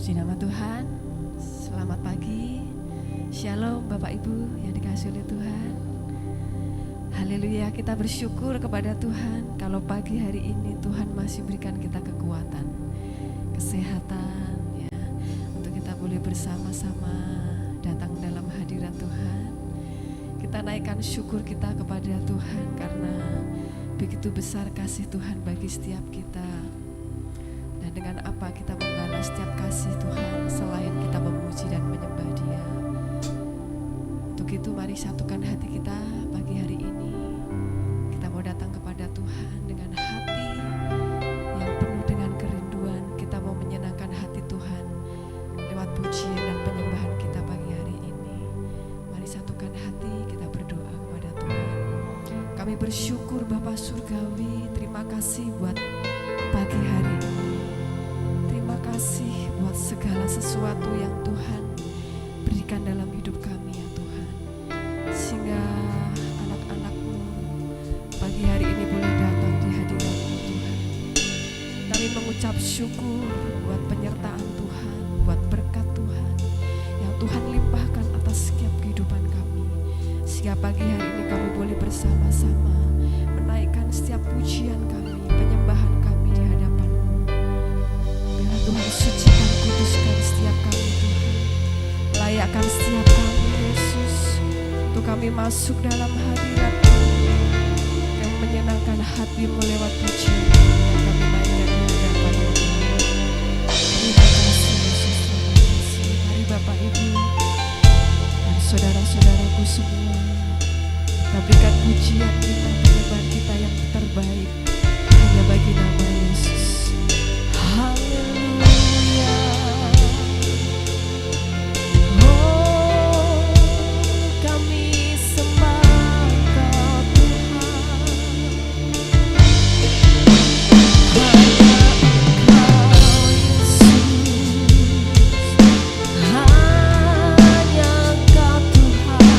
Puji nama Tuhan. Selamat pagi. Shalom Bapak Ibu yang dikasihi oleh Tuhan. Haleluya, kita bersyukur kepada Tuhan kalau pagi hari ini Tuhan masih berikan kita kekuatan, kesehatan ya, untuk kita boleh bersama-sama datang dalam hadirat Tuhan. Kita naikkan syukur kita kepada Tuhan karena begitu besar kasih Tuhan bagi setiap kita. Dan dengan apa kita membalas setiap kasih Tuhan selain kita memuji dan menyembah Dia. Untuk itu mari satukan hati kita pagi hari ini. Kita mau datang kepada Tuhan dengan hati yang penuh dengan kerinduan. Kita mau menyenangkan hati Tuhan lewat pujian dan penyembahan kita pagi hari ini. Mari satukan hati, kita berdoa kepada Tuhan. Kami bersyukur Bapa Surgawi, terima kasih buat pagi hari ini. Terima kasih buat segala sesuatu yang Tuhan berikan dalam hidup kami ya Tuhan. Sehingga anak-anak-Mu pagi hari ini boleh datang di hadirat-Mu Tuhan. Kami mengucap syukur buat penyertaan Tuhan, buat berkat Tuhan yang Tuhan limpahkan atas setiap kehidupan kami. Sehingga pagi hari ini kami boleh bersama-sama menaikkan setiap pujian kami, penyembahan kami di hadapan-Mu. Biarlah Tuhan sucikan, kuduskan setiap kami Tuhan. Layakkan setiap kami Yesus untuk kami masuk dalam hadirat-Mu yang menyenangkan hati-Mu lewat pujian yang kami naikkan di hadapan-Mu. Terima kasih Yesus, terima kasih. Mari Bapak Ibu dan saudara-saudaraku semua, kita berikan pujian kita, penyembahan kita yang terbaik hanya bagi nama Yesus. Haleluya. Oh, kami sembah Kau Tuhan. Hanya Engkau Yesus, hanya Engkau Tuhan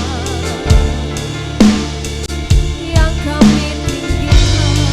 yang kami tinggikan.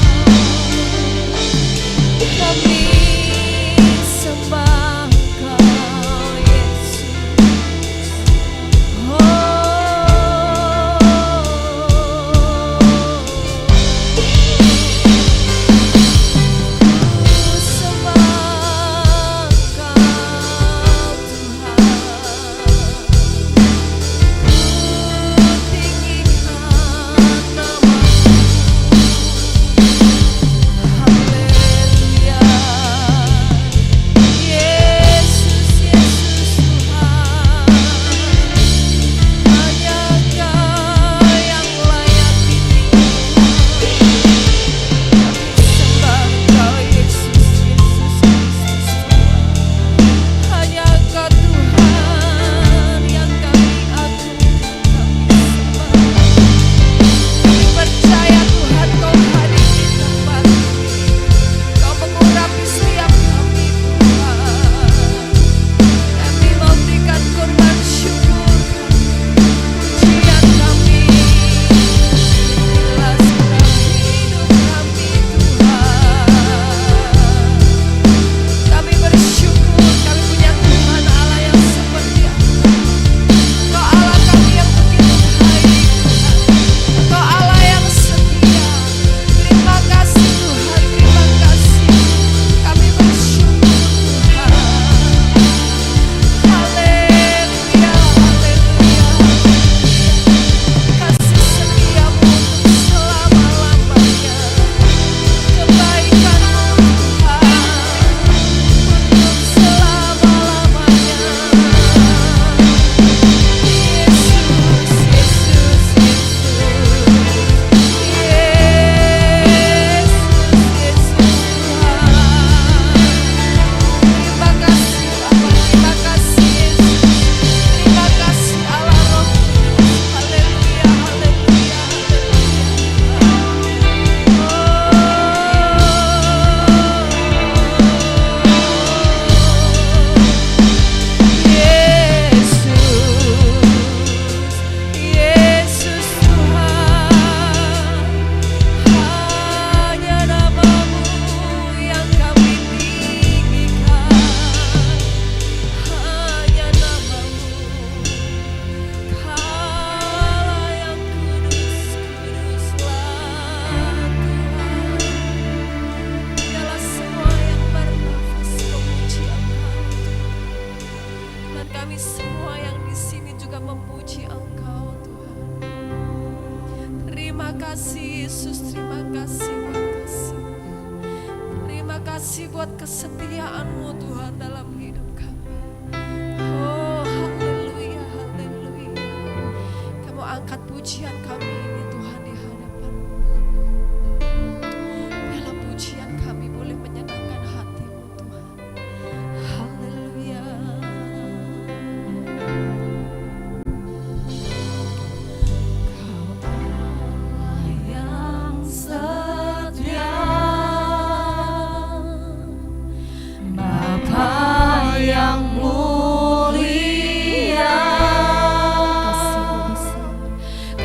kasih buat kesetiaan-Mu Tuhan dalam hidup kami. Oh haleluya, haleluya. Kamu angkat pujian kami ini Tuhan di hadapan-Mu. Biarlah pujian kami boleh menyenangkan hati-Mu Tuhan. Haleluya.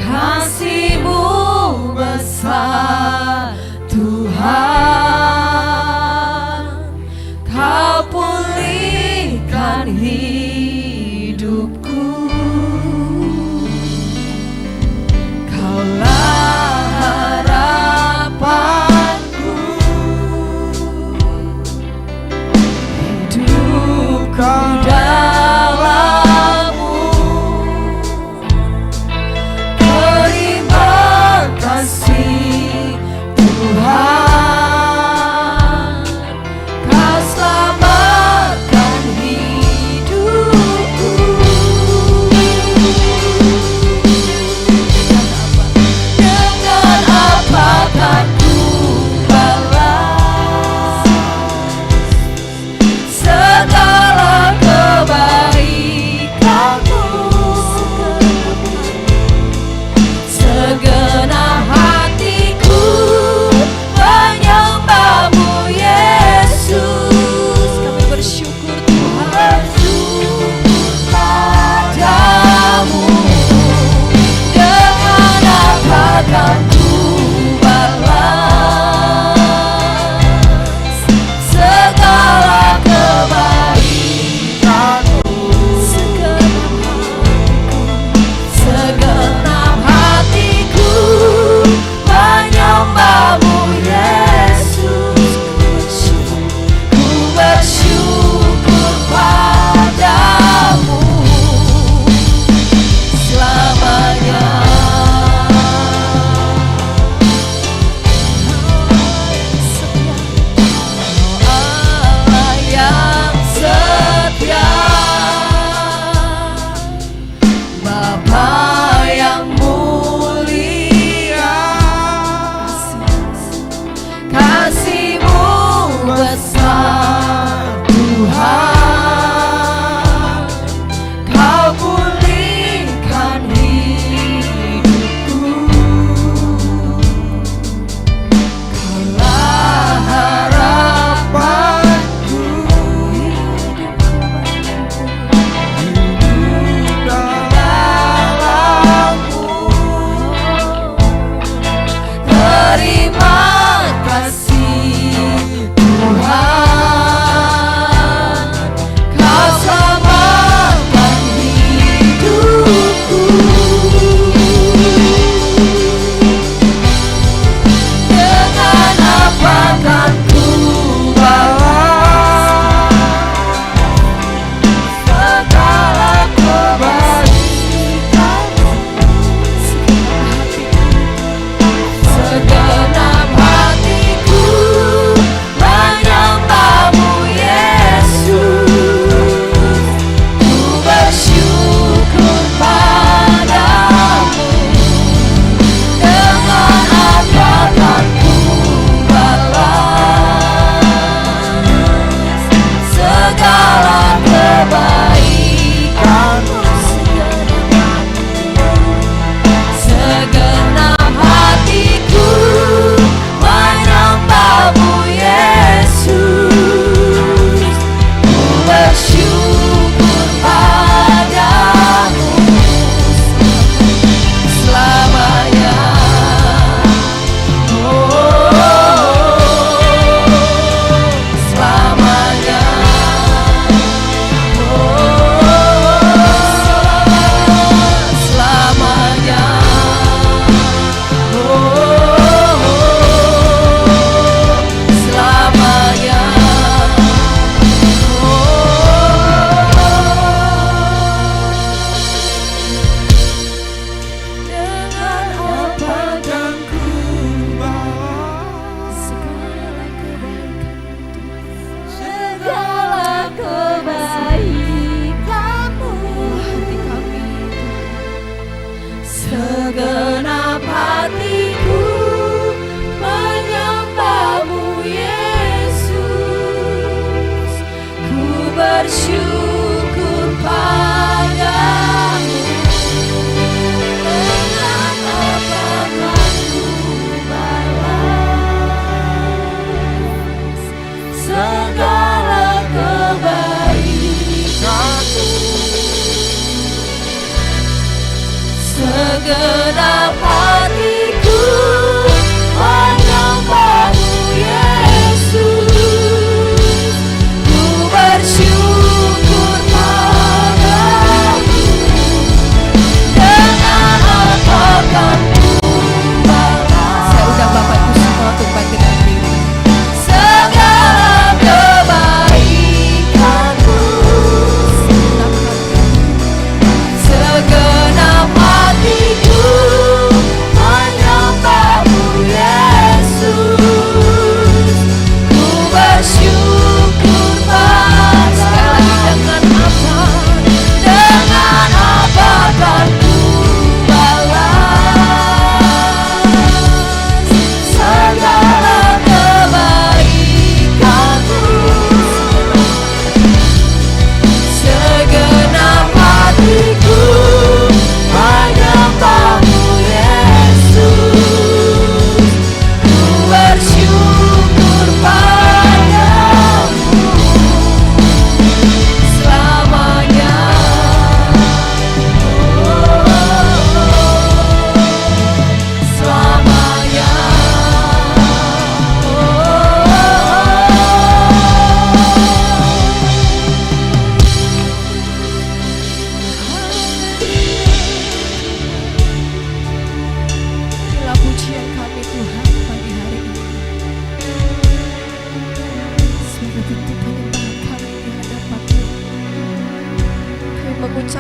Kasih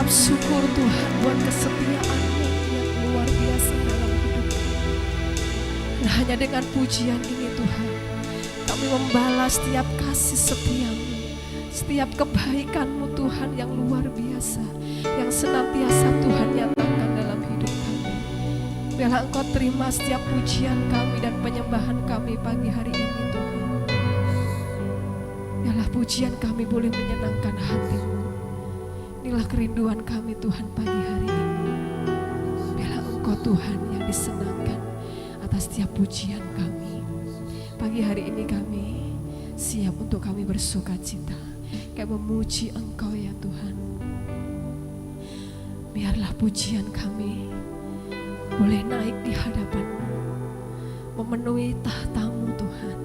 syukur Tuhan buat kesetiaan-Mu yang luar biasa dalam hidup kami. Dan hanya dengan pujian ini Tuhan, kami membalas setiap kasih setia-Mu, setiap kebaikan-Mu Tuhan yang luar biasa, yang senantiasa Tuhan nyatakan dalam hidup kami. Biarlah Engkau terima setiap pujian kami dan penyembahan kami pagi hari ini Tuhan. Biarlah pujian kami boleh menyenangkan hati-Mu. Inilah kerinduan kami Tuhan pagi hari ini. Biarlah Engkau Tuhan yang disenangkan atas setiap pujian kami. Pagi hari ini kami siap untuk kami bersuka cita, kami memuji Engkau ya Tuhan. Biarlah pujian kami boleh naik di hadapan-Mu, memenuhi tahta-Mu Tuhan.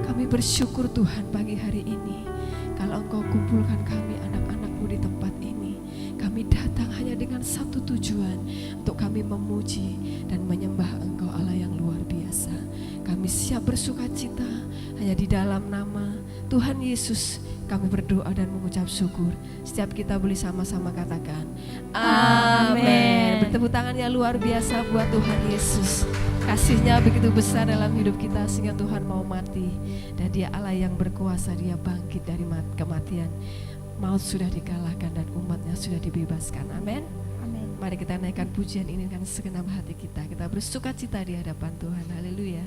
Kami bersyukur Tuhan pagi hari ini, kalau Engkau kumpulkan kami anak-anak-Mu di tempat ini, kami datang hanya dengan satu tujuan, untuk kami memuji dan menyembah Engkau Allah yang luar biasa. Kami siap bersuka cita hanya di dalam nama Tuhan Yesus. Kami berdoa dan mengucap syukur. Setiap kita boleh sama-sama katakan amin. Bertepuk tangan yang luar biasa buat Tuhan Yesus. Kasih-Nya begitu besar dalam hidup kita sehingga Tuhan mau mati. Dan Dia Allah yang berkuasa, Dia bangkit dari kematian. Maut sudah dikalahkan dan umat-Nya sudah dibebaskan. Amin. Amin. Mari kita naikkan pujian ini dengan segenap hati kita. Kita bersuka cita di hadapan Tuhan. Haleluya.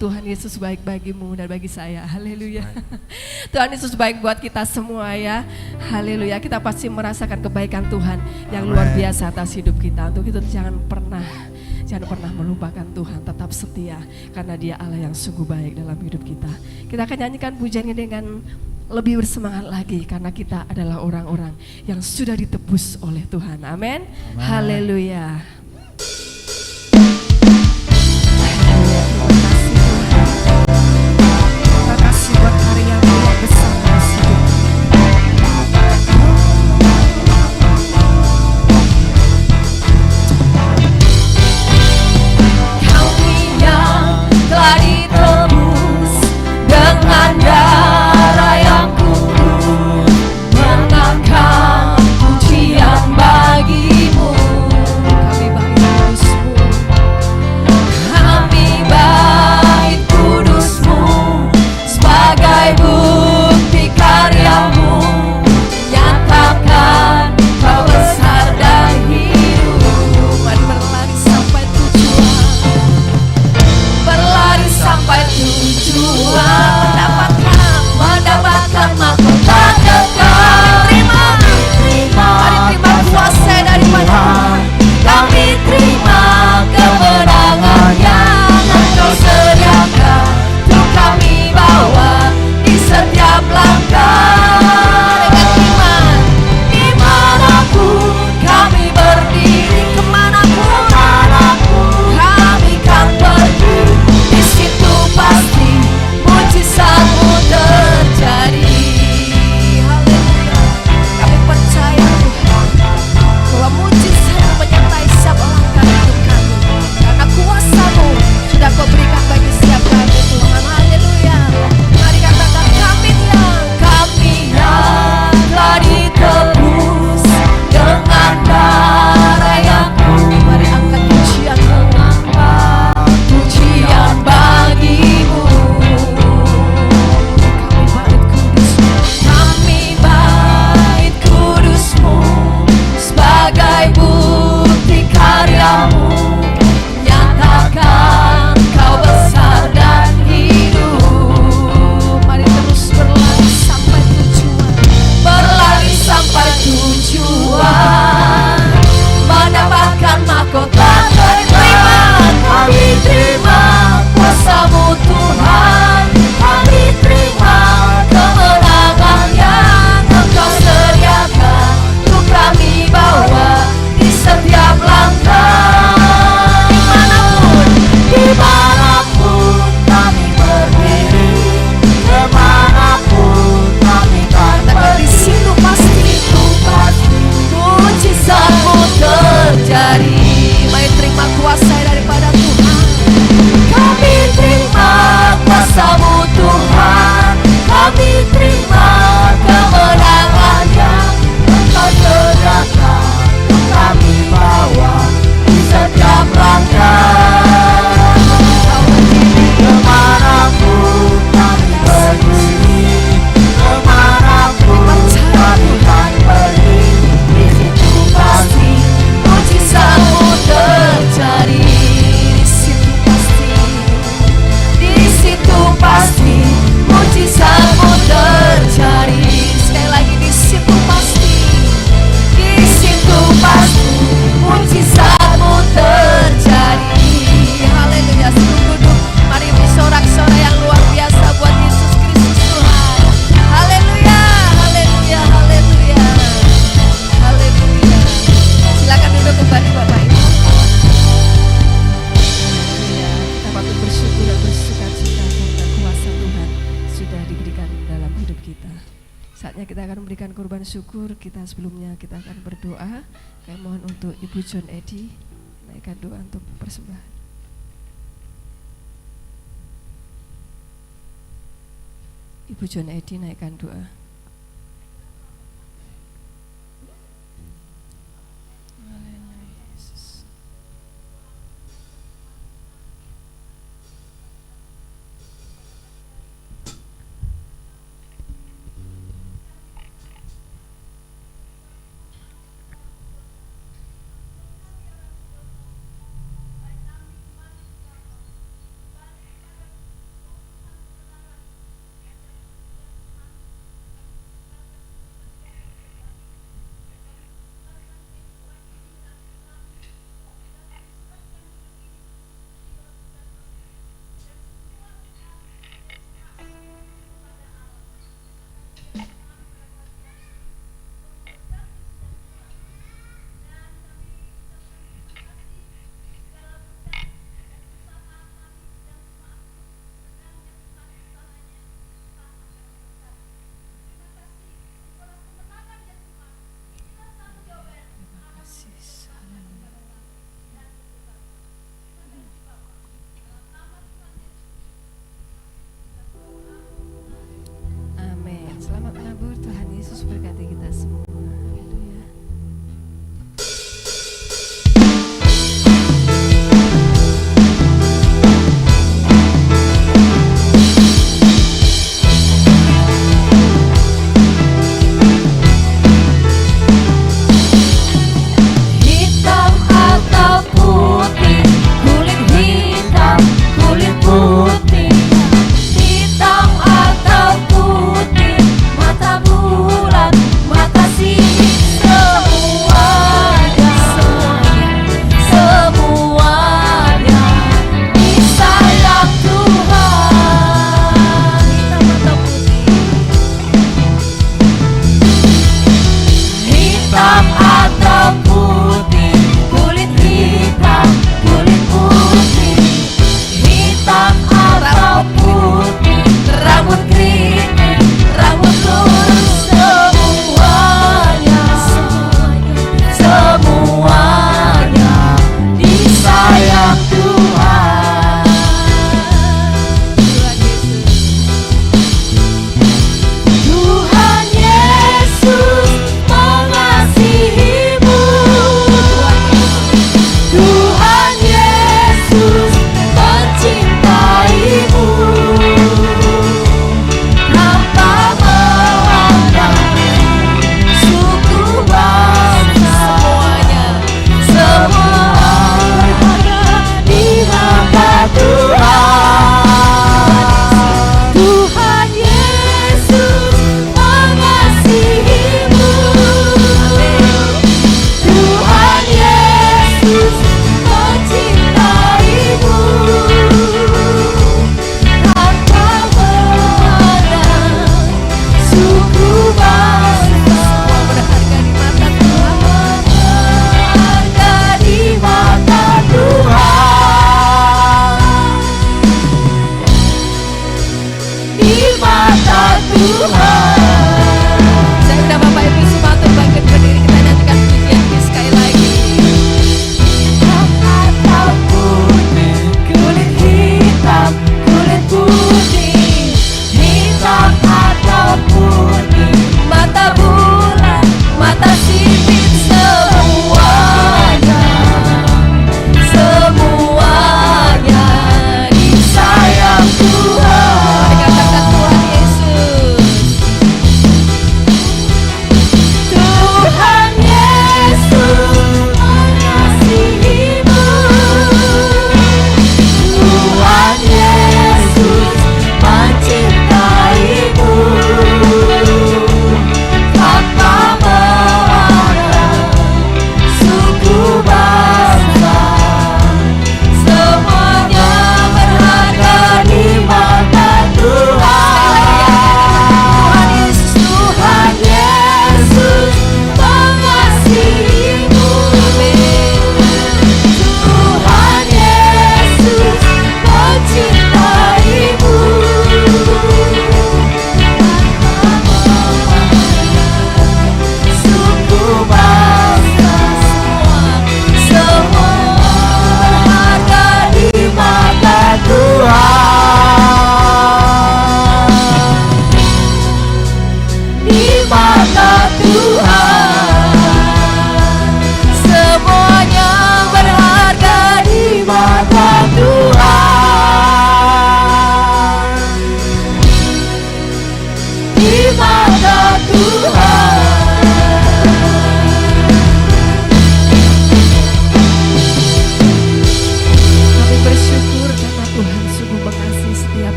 Tuhan Yesus baik bagimu dan bagi saya. Haleluya. Tuhan Yesus baik buat kita semua ya. Haleluya. Kita pasti merasakan kebaikan Tuhan yang luar biasa atas hidup kita. Untuk itu jangan pernah melupakan Tuhan, tetap setia karena Dia Allah yang sungguh baik dalam hidup kita. Kita akan nyanyikan pujian ini dengan lebih bersemangat lagi karena kita adalah orang-orang yang sudah ditebus oleh Tuhan. Amin. Haleluya. Terima kasih buat karya-Mu yang besar dalam hidup. Kami yang telah ditebus dengan darah yang kudus, mengangkat pujian bagi-Mu. Kami bait kudus-Mu, kami bait kudus-Mu, sebagai bukti karya-Mu, nyatakan Kau besar dan hidup. Mari berlari sampai tujuan, berlari sampai tujuan, mendapatkan mahkota kekal. Mari terima kuasa daripada Tuhan. Kami terima kemenangan yang Engkau sediakan, untuk kami bawa di setiap langkah. Dengan iman, dimanapun kami berdiri, kemanapun kami kan pergi, di situ pasti mujizat-Mu terjadi. Haleluya. Kami percaya Tuhan bahwa mujizat-Mu menyertai setiap langkah hidup kami, karena kuasa-Mu sudah Kau berikan bagi setiap kami Tuhan. Haleluya. Mari katakan kami yang telah ditebus dengan darah yang kudus. Mari angkat pujian-Mu, pujian bagi-Mu. Kami bait kudus-Mu, sebagai bukti karya-Mu, nyatakan Kau besar dan hidup. Mari terus berlari sampai tujuan, berlari sampai tujuan, mendapatkan mahkota kekal. Kami terima kuasa-Mu Tuhan, kami terima kemenangan yang Engkau sediakan, untuk kami bawa di setiap langkah. Dimanapun kami berdiri, kemanapun kami kan pergi, di situ pasti mujizat-Mu terjadi. Mari terima kuasa daripada Tuhan. Kami terima kuasa-Mu Tuhan, kami terima kemenangan yang Engkau sediakan, untuk kami bawa di setiap langkah. Kemanapun kami berdiri, kemanapun kami kan pergi, di situ pasti mujizat-Mu terjadi. Di situ pasti mujizat-Mu terjadi. Sekali lagi, di situ pasti mujizat-Mu terjadi. Haleluya. Sebelum duduk, mari bersorak-sorai yang luar biasa buat Yesus Kristus Tuhan. Haleluya, haleluya, haleluya, haleluya. Silakan duduk kembali Bapak Ibu. Haleluya. Kita patut bersyukur dan bersukacita karena kuasa Tuhan sudah diberikan dalam hidup kita. Saatnya kita akan memberikan korban syukur. Sebelumnya kita akan berdoa. Kami mohon untuk Ibu John Edi naikkan doa untuk persembahan. Ibu John Edi naikkan doa.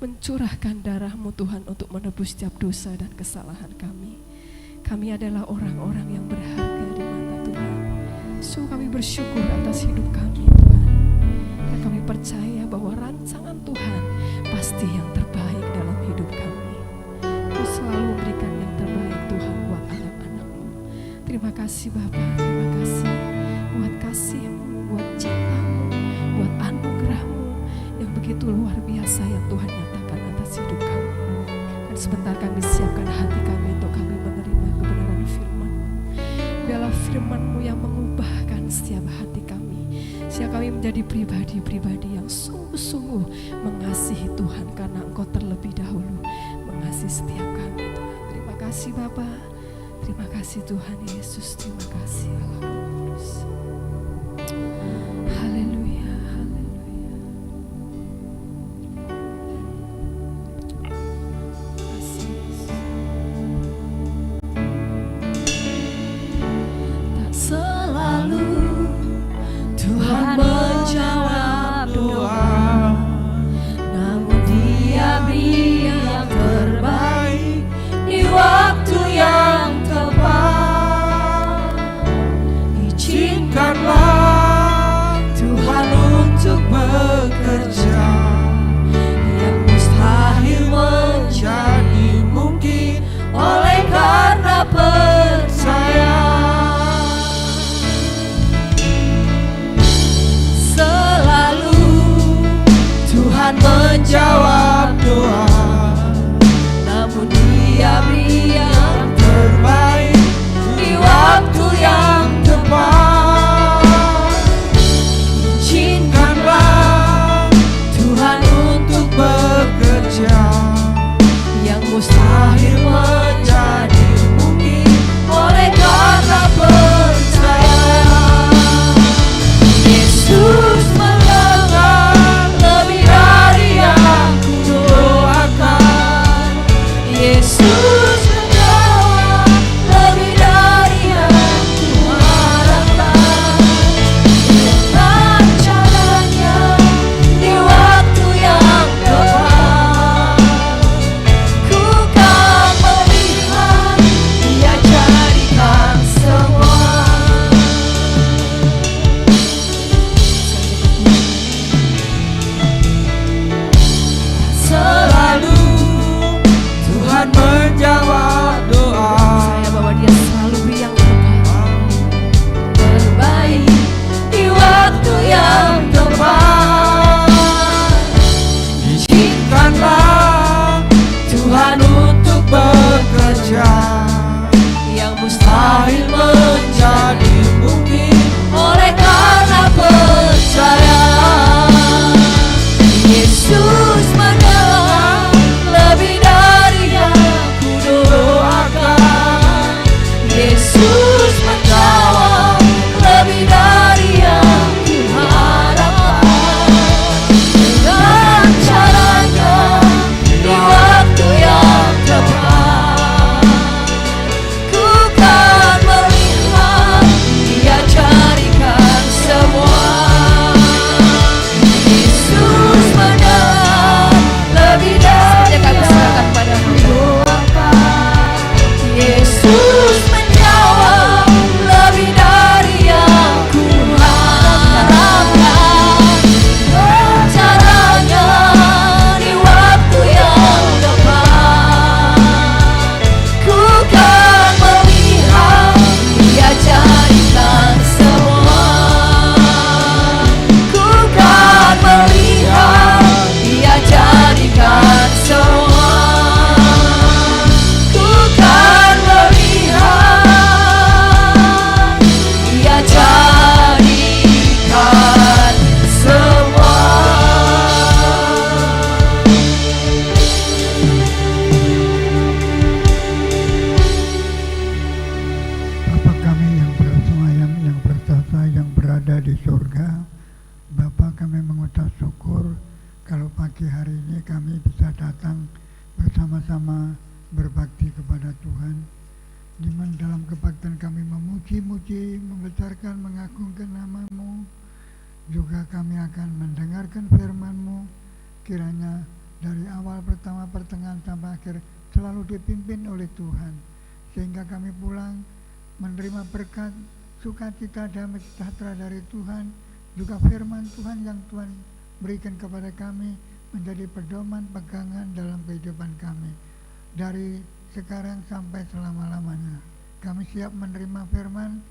Mencurahkan darah-Mu Tuhan untuk menebus setiap dosa dan kesalahan kami. Kami adalah orang-orang yang berharga di mata Tuhan. So kami bersyukur atas hidup kami Tuhan. Dan kami percaya bahwa rancangan Tuhan pasti yang terbaik dalam hidup kami. Kau selalu memberikan yang terbaik Tuhan buat anak-anak-Mu. Terima kasih Bapa, terima kasih buat kasih-Mu, buat cinta-Mu, buat anugerah-Mu yang begitu luar biasa yang Tuhan nyatakan atas hidup kami. Dan sebentar kami siapkan hati kami untuk kami menerima kebenaran firman-Mu. Biarlah firman-Mu yang mengubahkan setiap hati kami, sehingga kami menjadi pribadi-pribadi yang sungguh-sungguh mengasihi Tuhan, karena Engkau terlebih dahulu mengasihi setiap kami Tuhan. Terima kasih Bapa, terima kasih Tuhan Yesus, terima kasih Allah Kudus. Haleluya, haleluya. Kasih Yesus. Tak selalu Tuhan menjawab doa, namun Dia beri yang terbaik di waktu yang tepat. Izinkanlah Tuhan untuk bekerja, yang mustahil menjadi mungkin oleh karena percaya. Selalu Tuhan menjawab doa, namun Dia beri yang terbaik di waktu yang tepat. Izinkanlah Tuhan untuk bekerja, yang mustahil menjadi mungkin oleh karena percaya. Yesus mendengar lebih dari yang kudoakan. Yesus menjawab lebih dari yang kuharapkan. Dengan caranya di waktu yang tepat, ku kan melihat Dia jadikan semua. Izinkanlah Tuhan untuk bekerja, yang mustahil menjadi mungkin oleh karena percaya. Yesus menjawab lebih dari yang kudoakan. Yesus menjawab lebih dari yang kuharapkan. Dengan caranya di waktu yang tepat, ku kan melihat Dia carikan semua. Yesus menjawab lebih dari yang serahkan pada Hamba. Yesus menjawab lebih dari yang kuharapkan. Caranya di waktu yang tepat, ku kan melihat Dia jadikan semua. Ku kan melihat Dia jadikan semua. Ku kan melihat Dia jadikan semua. Bapa kami yang bersemayam, yang bertahta, yang berada di surga, Bapa kami mengucap syukur kalau pagi hari ini kami bisa datang bersama-sama berbakti kepada Tuhan, di mana dalam kebaktian kami memuji-muji, membesarkan, mengagungkan nama-Mu. Juga kami akan mendengarkan firman-Mu, kiranya dari awal, pertama, pertengahan sampai akhir selalu dipimpin oleh Tuhan, sehingga kami pulang menerima berkat, sukacita, damai sejahtera dari Tuhan. Juga firman Tuhan yang Tuhan berikan kepada kami menjadi pedoman, pegangan dalam kehidupan kami dari sekarang sampai selama-lamanya. Kami siap menerima firman.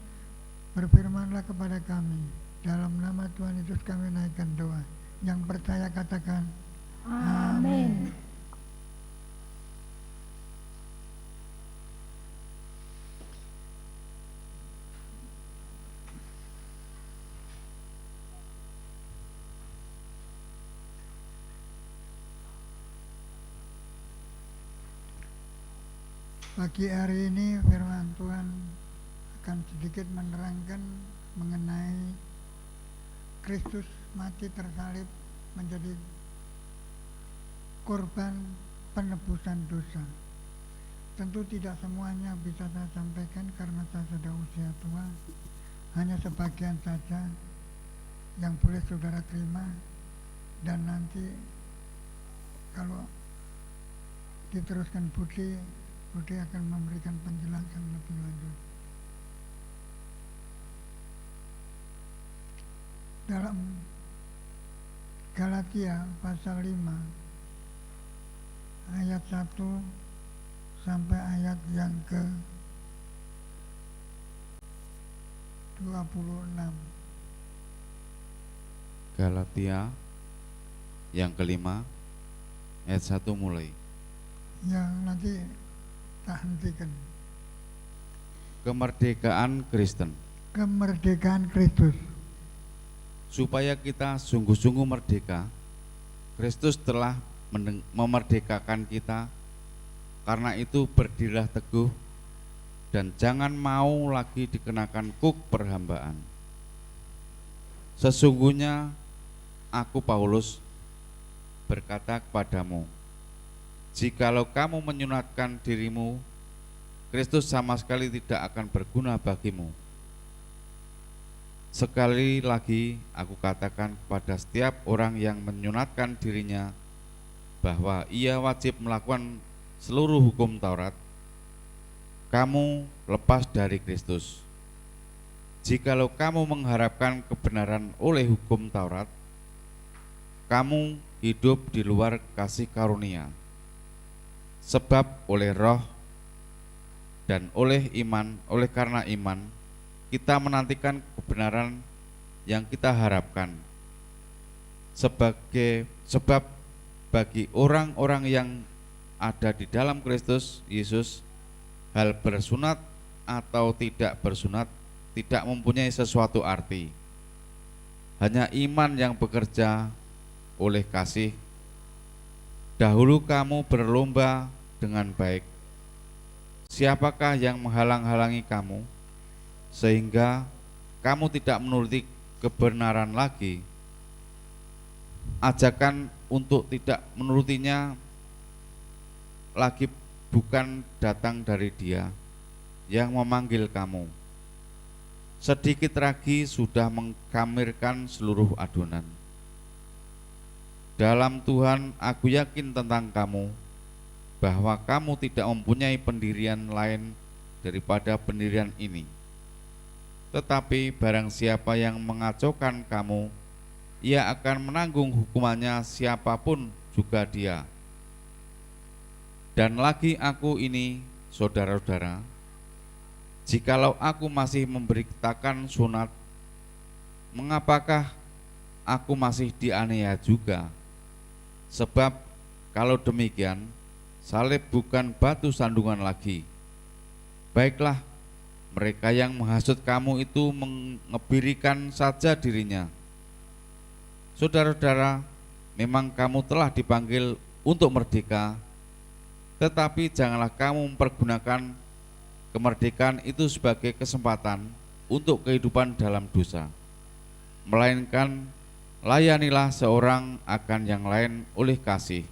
Berfirmanlah kepada kami. Dalam nama Tuhan Yesus kami naikkan doa. Yang percaya katakan amin. Pagi hari ini firman Tuhan akan sedikit menerangkan mengenai Kristus mati tersalib menjadi korban penebusan dosa. Tentu tidak semuanya bisa saya sampaikan karena saya sudah usia tua. Hanya sebagian saja yang boleh saudara terima, dan nanti kalau diteruskan Budi akan memberikan penjelasan lebih lanjut. Dalam Galatia pasal 5 ayat 1 sampai ayat yang ke 26. Galatia yang kelima ayat 1 mulai. Yang nanti tak hentikan. Kemerdekaan Kristen, Kemerdekaan Kristus. supaya kita sungguh-sungguh merdeka. Kristus telah memerdekakan kita. Karena itu berdirilah teguh dan jangan mau lagi dikenakan kuk perhambaan. Sesungguhnya aku Paulus berkata kepadamu, jikalau kamu menyunatkan dirimu, Kristus sama sekali tidak akan berguna bagimu. Sekali lagi aku katakan kepada setiap orang yang menyunatkan dirinya bahwa ia wajib melakukan seluruh hukum Taurat. Kamu lepas dari Kristus. Jikalau kamu mengharapkan kebenaran oleh hukum Taurat, kamu hidup di luar kasih karunia. Sebab oleh roh dan oleh karena iman, kita menantikan kebenaran yang kita harapkan. Sebab bagi orang-orang yang ada di dalam Kristus Yesus, hal bersunat atau tidak bersunat tidak mempunyai sesuatu arti. Hanya iman yang bekerja oleh kasih. Dahulu kamu berlomba dengan baik. Siapakah yang menghalang-halangi kamu sehingga kamu tidak menuruti kebenaran lagi? Ajakan untuk tidak menurutinya lagi bukan datang dari Dia yang memanggil kamu. Sedikit lagi sudah mengkamirkan seluruh adonan. Dalam Tuhan aku yakin tentang kamu, bahwa kamu tidak mempunyai pendirian lain daripada pendirian ini. Tetapi barang siapa yang mengacaukan kamu, ia akan menanggung hukumannya, siapapun juga dia. Dan lagi aku ini, saudara-saudara, jikalau aku masih memberitakan sunat, mengapakah aku masih dianiaya juga? Sebab kalau demikian, salib bukan batu sandungan lagi. Baiklah, mereka yang menghasut kamu itu mengebirikan saja dirinya. Saudara-saudara, memang kamu telah dipanggil untuk merdeka, tetapi janganlah kamu mempergunakan kemerdekaan itu sebagai kesempatan untuk kehidupan dalam dosa, melainkan layanilah seorang akan yang lain oleh kasih.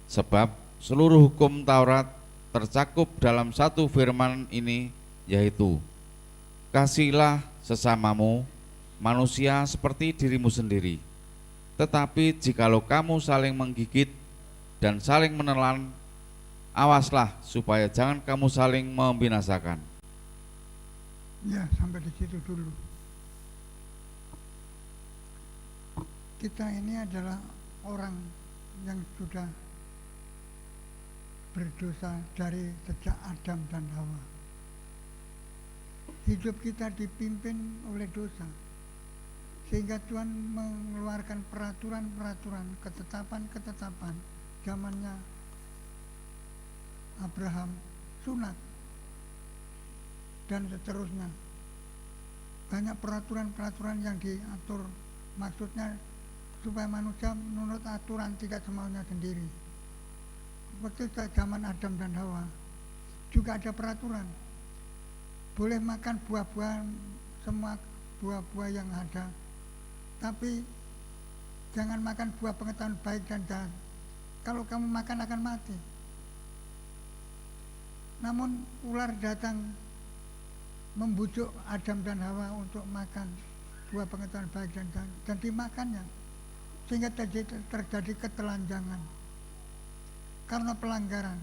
Sebab seluruh hukum Taurat tercakup dalam satu firman ini, yaitu kasihilah sesamamu manusia seperti dirimu sendiri. Tetapi jikalau kamu saling menggigit dan saling menelan, awaslah supaya jangan kamu saling membinasakan. Ya, sampai di situ dulu. Kita ini adalah orang yang sudah berdosa dari sejak Adam dan Hawa. Hidup kita dipimpin oleh dosa, sehingga Tuhan mengeluarkan peraturan-peraturan, ketetapan-ketetapan zamannya Abraham, sunat, dan seterusnya. Banyak peraturan-peraturan yang diatur, maksudnya supaya manusia menurut aturan, tidak semaunya sendiri. Waktu zaman Adam dan Hawa juga ada peraturan, boleh makan buah-buahan, semua buah-buah yang ada, tapi jangan makan buah pengetahuan baik dan jahat. Kalau kamu makan akan mati. Namun ular datang membujuk Adam dan Hawa untuk makan buah pengetahuan baik dan jahat, dan dimakannya, sehingga terjadi ketelanjangan karena pelanggaran.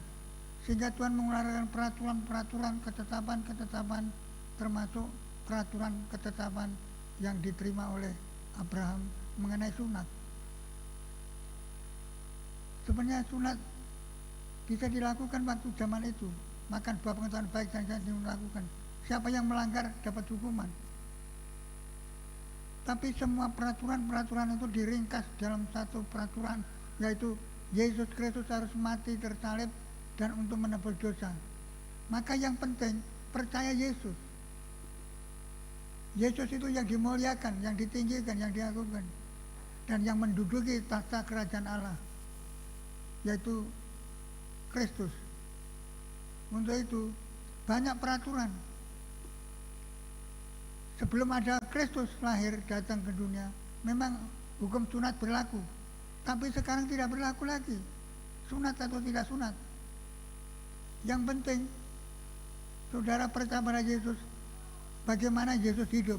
Sehingga Tuhan mengeluarkan peraturan-peraturan, ketetapan-ketetapan, termasuk peraturan ketetapan yang diterima oleh Abraham mengenai sunat. Sebenarnya sunat bisa dilakukan waktu zaman itu, makan buah pengetahuan baik dan jahat dilakukan. Siapa yang melanggar dapat hukuman. Tapi semua peraturan-peraturan itu diringkas dalam satu peraturan, yaitu Yesus Kristus harus mati tersalib dan untuk menebus dosa. Maka yang penting percaya Yesus. Yesus itu yang dimuliakan, yang ditinggikan, yang diagungkan, dan yang menduduki tahta kerajaan Allah, yaitu Kristus. Untuk itu banyak peraturan. Sebelum ada Kristus lahir datang ke dunia, memang hukum sunat berlaku, tapi sekarang tidak berlaku lagi, sunat atau tidak sunat. Yang penting saudara percaya pada Yesus. Bagaimana Yesus hidup?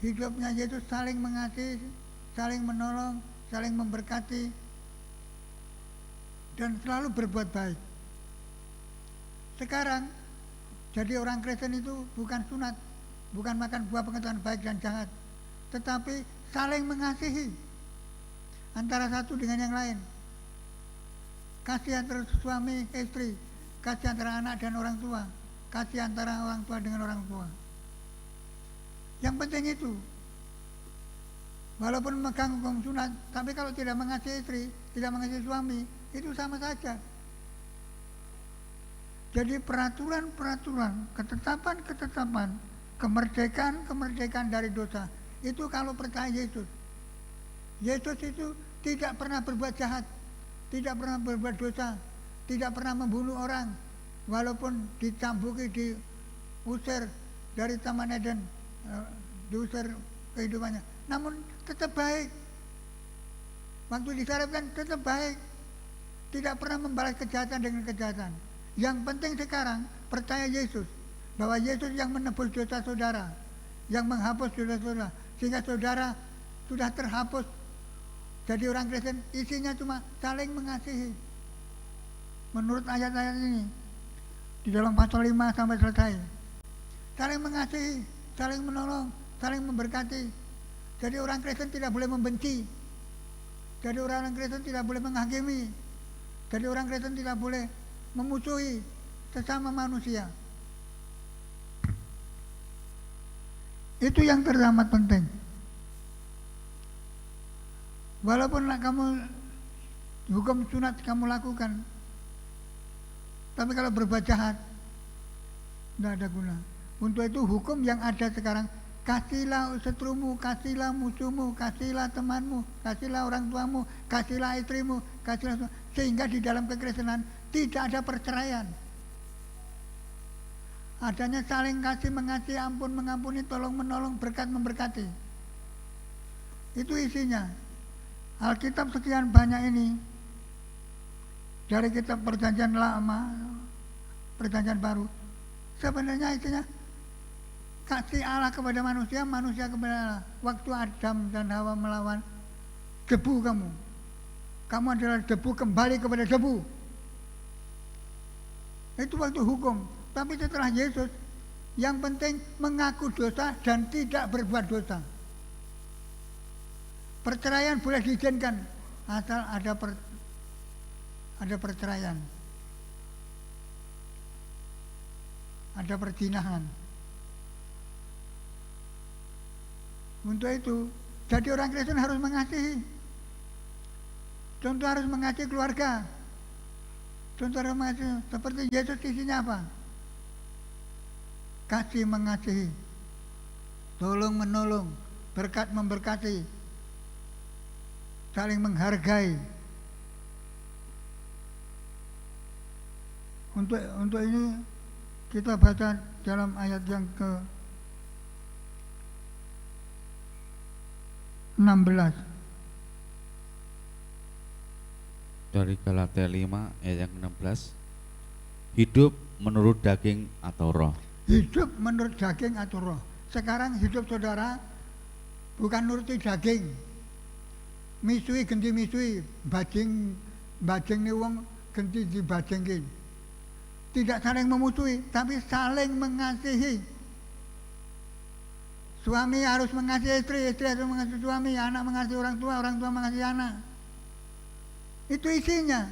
Hidupnya Yesus saling mengasihi, saling menolong, saling memberkati, dan selalu berbuat baik. Sekarang jadi orang Kristen itu bukan sunat, bukan makan buah pengetahuan baik dan jahat, tetapi saling mengasihi antara satu dengan yang lain. Kasih antara suami istri, kasih antara anak dan orang tua, kasih antara orang tua dengan orang tua. Yang penting itu, walaupun memegang hukum sunat, tapi kalau tidak mengasihi istri, tidak mengasihi suami, itu sama saja. Jadi peraturan-peraturan, ketetapan-ketetapan, kemerdekaan dari dosa, itu kalau percaya Yesus. Yesus itu tidak pernah berbuat jahat, tidak pernah berbuat dosa, tidak pernah membunuh orang, walaupun dicambuki, diusir dari Taman Eden, diusir kehidupannya, namun tetap baik. Waktu disalibkan tetap baik, tidak pernah membalas kejahatan dengan kejahatan. Yang penting sekarang percaya Yesus, bahwa Yesus yang menebus dosa saudara, yang menghapus dosa saudara, sehingga saudara sudah terhapus. Jadi orang Kristen isinya cuma saling mengasihi. Menurut ayat-ayat ini di dalam pasal 5 sampai selesai, saling mengasihi, saling menolong, saling memberkati. Jadi orang Kristen tidak boleh membenci. Jadi orang Kristen tidak boleh menghakimi. Jadi orang Kristen tidak boleh memusuhi sesama manusia. Itu yang teramat penting. Walaupun kamu hukum sunat kamu lakukan, tapi kalau berbuat jahat tidak ada guna. Untuk itu hukum yang ada sekarang, kasihlah seterumu, kasihlah musuhmu, kasihlah temanmu, kasihlah orang tuamu, kasihlah istrimu, kasihlah, sehingga di dalam kekristenan tidak ada perceraian. Adanya saling kasih mengasihi, ampun mengampuni, tolong menolong, berkat memberkati. Itu isinya. Alkitab sekian banyak ini, dari kitab Perjanjian Lama, Perjanjian Baru, sebenarnya isinya kasih Allah kepada manusia, manusia kepada Allah. Waktu Adam dan Hawa melawan, debu kamu adalah debu, kembali kepada debu. Itu waktu hukum. Tapi setelah Yesus, yang penting mengaku dosa dan tidak berbuat dosa. Perceraian boleh diizinkan asal ada perceraian, ada perzinahan. Untuk itu, jadi orang Kristen harus mengasihi. Contoh harus mengasihi keluarga. Contoh harus mengasihi, seperti Yesus isinya apa? Kasih mengasihi, tolong menolong, berkat memberkati, saling menghargai. Untuk ini kita baca dalam ayat yang ke-16 dari Galatia 5 ayat yang 16. Hidup menurut daging atau roh. Hidup menurut daging atau roh. Sekarang hidup saudara bukan nuruti daging, misui genti misui, bajing nih wong genti di bajingin. Tidak saling memusuhi, tapi saling mengasihi. Suami harus mengasihi istri, istri harus mengasihi suami, anak mengasihi orang tua mengasihi anak. Itu isinya.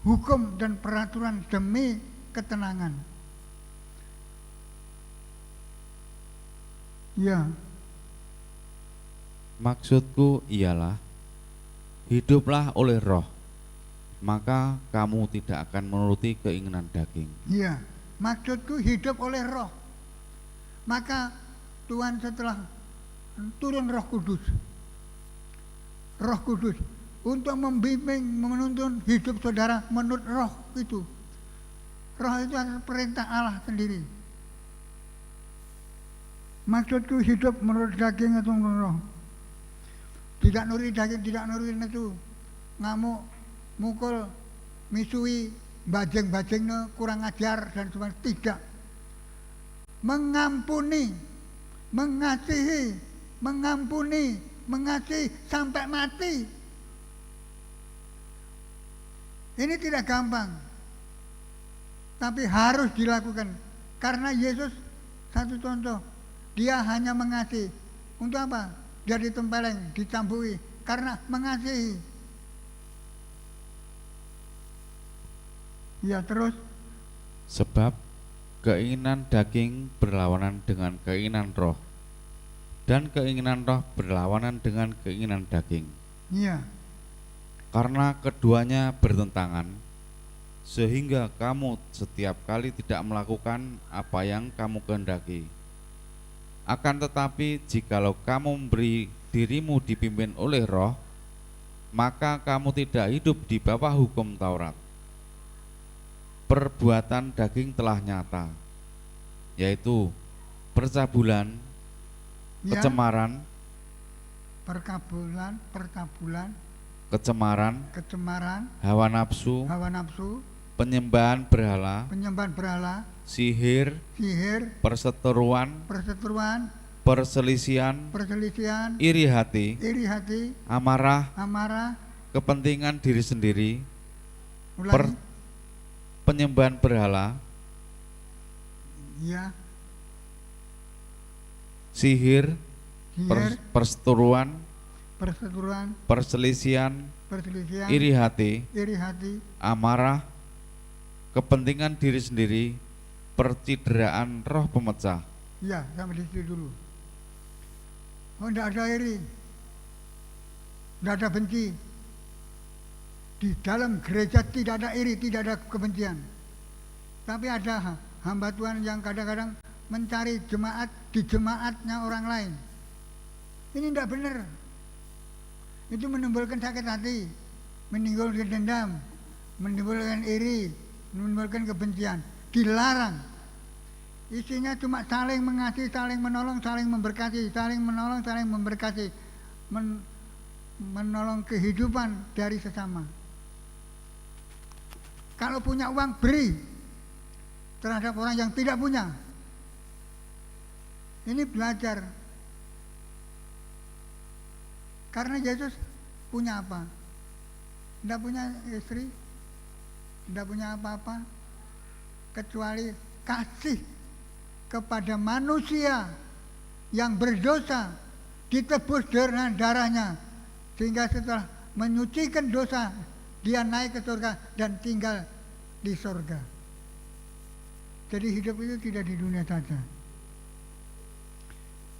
Hukum dan peraturan demi ketenangan. Ya. Maksudku ialah, hiduplah oleh roh, maka kamu tidak akan menuruti keinginan daging. Iya, maksudku hidup oleh roh. Maka Tuhan setelah turun Roh Kudus untuk membimbing, menuntun hidup saudara menurut roh itu. Roh itu adalah perintah Allah sendiri. Maksudku hidup menurut daging atau menurut roh. Tidak nurut daging, tidak nurut itu. Ngamuk, mukul, misui, bajing-bajingnya kurang ajar dan sebagainya. Tidak. Mengampuni, mengasihi, mengasihi sampai mati. Ini tidak gampang, tapi harus dilakukan. Karena Yesus, satu contoh, dia hanya mengasihi. Untuk apa? Dia ditempeleng, dicambui, karena mengasihi. Ya, terus. Sebab keinginan daging berlawanan dengan keinginan roh, dan keinginan roh berlawanan dengan keinginan daging. Iya. Karena keduanya bertentangan, sehingga kamu setiap kali tidak melakukan apa yang kamu kehendaki. Akan tetapi jikalau kamu memberi dirimu dipimpin oleh Roh, maka kamu tidak hidup di bawah hukum Taurat. Perbuatan daging telah nyata, yaitu percabulan, Ya. kecemaran, Percabulan, kecemaran, kecemaran, hawa nafsu, hawa nafsu, penyembahan berhala, penyembahan berhala, sihir, sihir, perseteruan, perseteruan, perselisihan, perselisihan, iri hati, iri hati, amarah, amarah, kepentingan diri sendiri, ulangi. penyembahan berhala, Ya. sihir, Sihir, perseteruan, perseteruan, perselisihan, perselisihan, iri hati, amarah, kepentingan diri sendiri, percideraan roh pemecah. ya, sampai di situ dulu. Oh, tidak ada iri, tidak ada benci. Di dalam gereja tidak ada iri, tidak ada kebencian. Tapi ada hamba Tuhan yang kadang-kadang mencari jemaat di jemaatnya orang lain. Ini tidak benar. Itu menimbulkan sakit hati, menimbulkan dendam, menimbulkan iri, menimbulkan kebencian. Dilarang. Isinya cuma saling mengasihi, saling menolong, saling memberkati, saling menolong, saling memberkati, menolong kehidupan dari sesama. Kalau punya uang, beri terhadap orang yang tidak punya. Ini belajar. Karena Yesus punya apa? Tidak punya istri, tidak punya apa-apa, kecuali kasih kepada manusia yang berdosa, ditebus dengan darahnya, sehingga setelah menyucikan dosa, dia naik ke surga dan tinggal di surga. Jadi hidup itu tidak di dunia saja.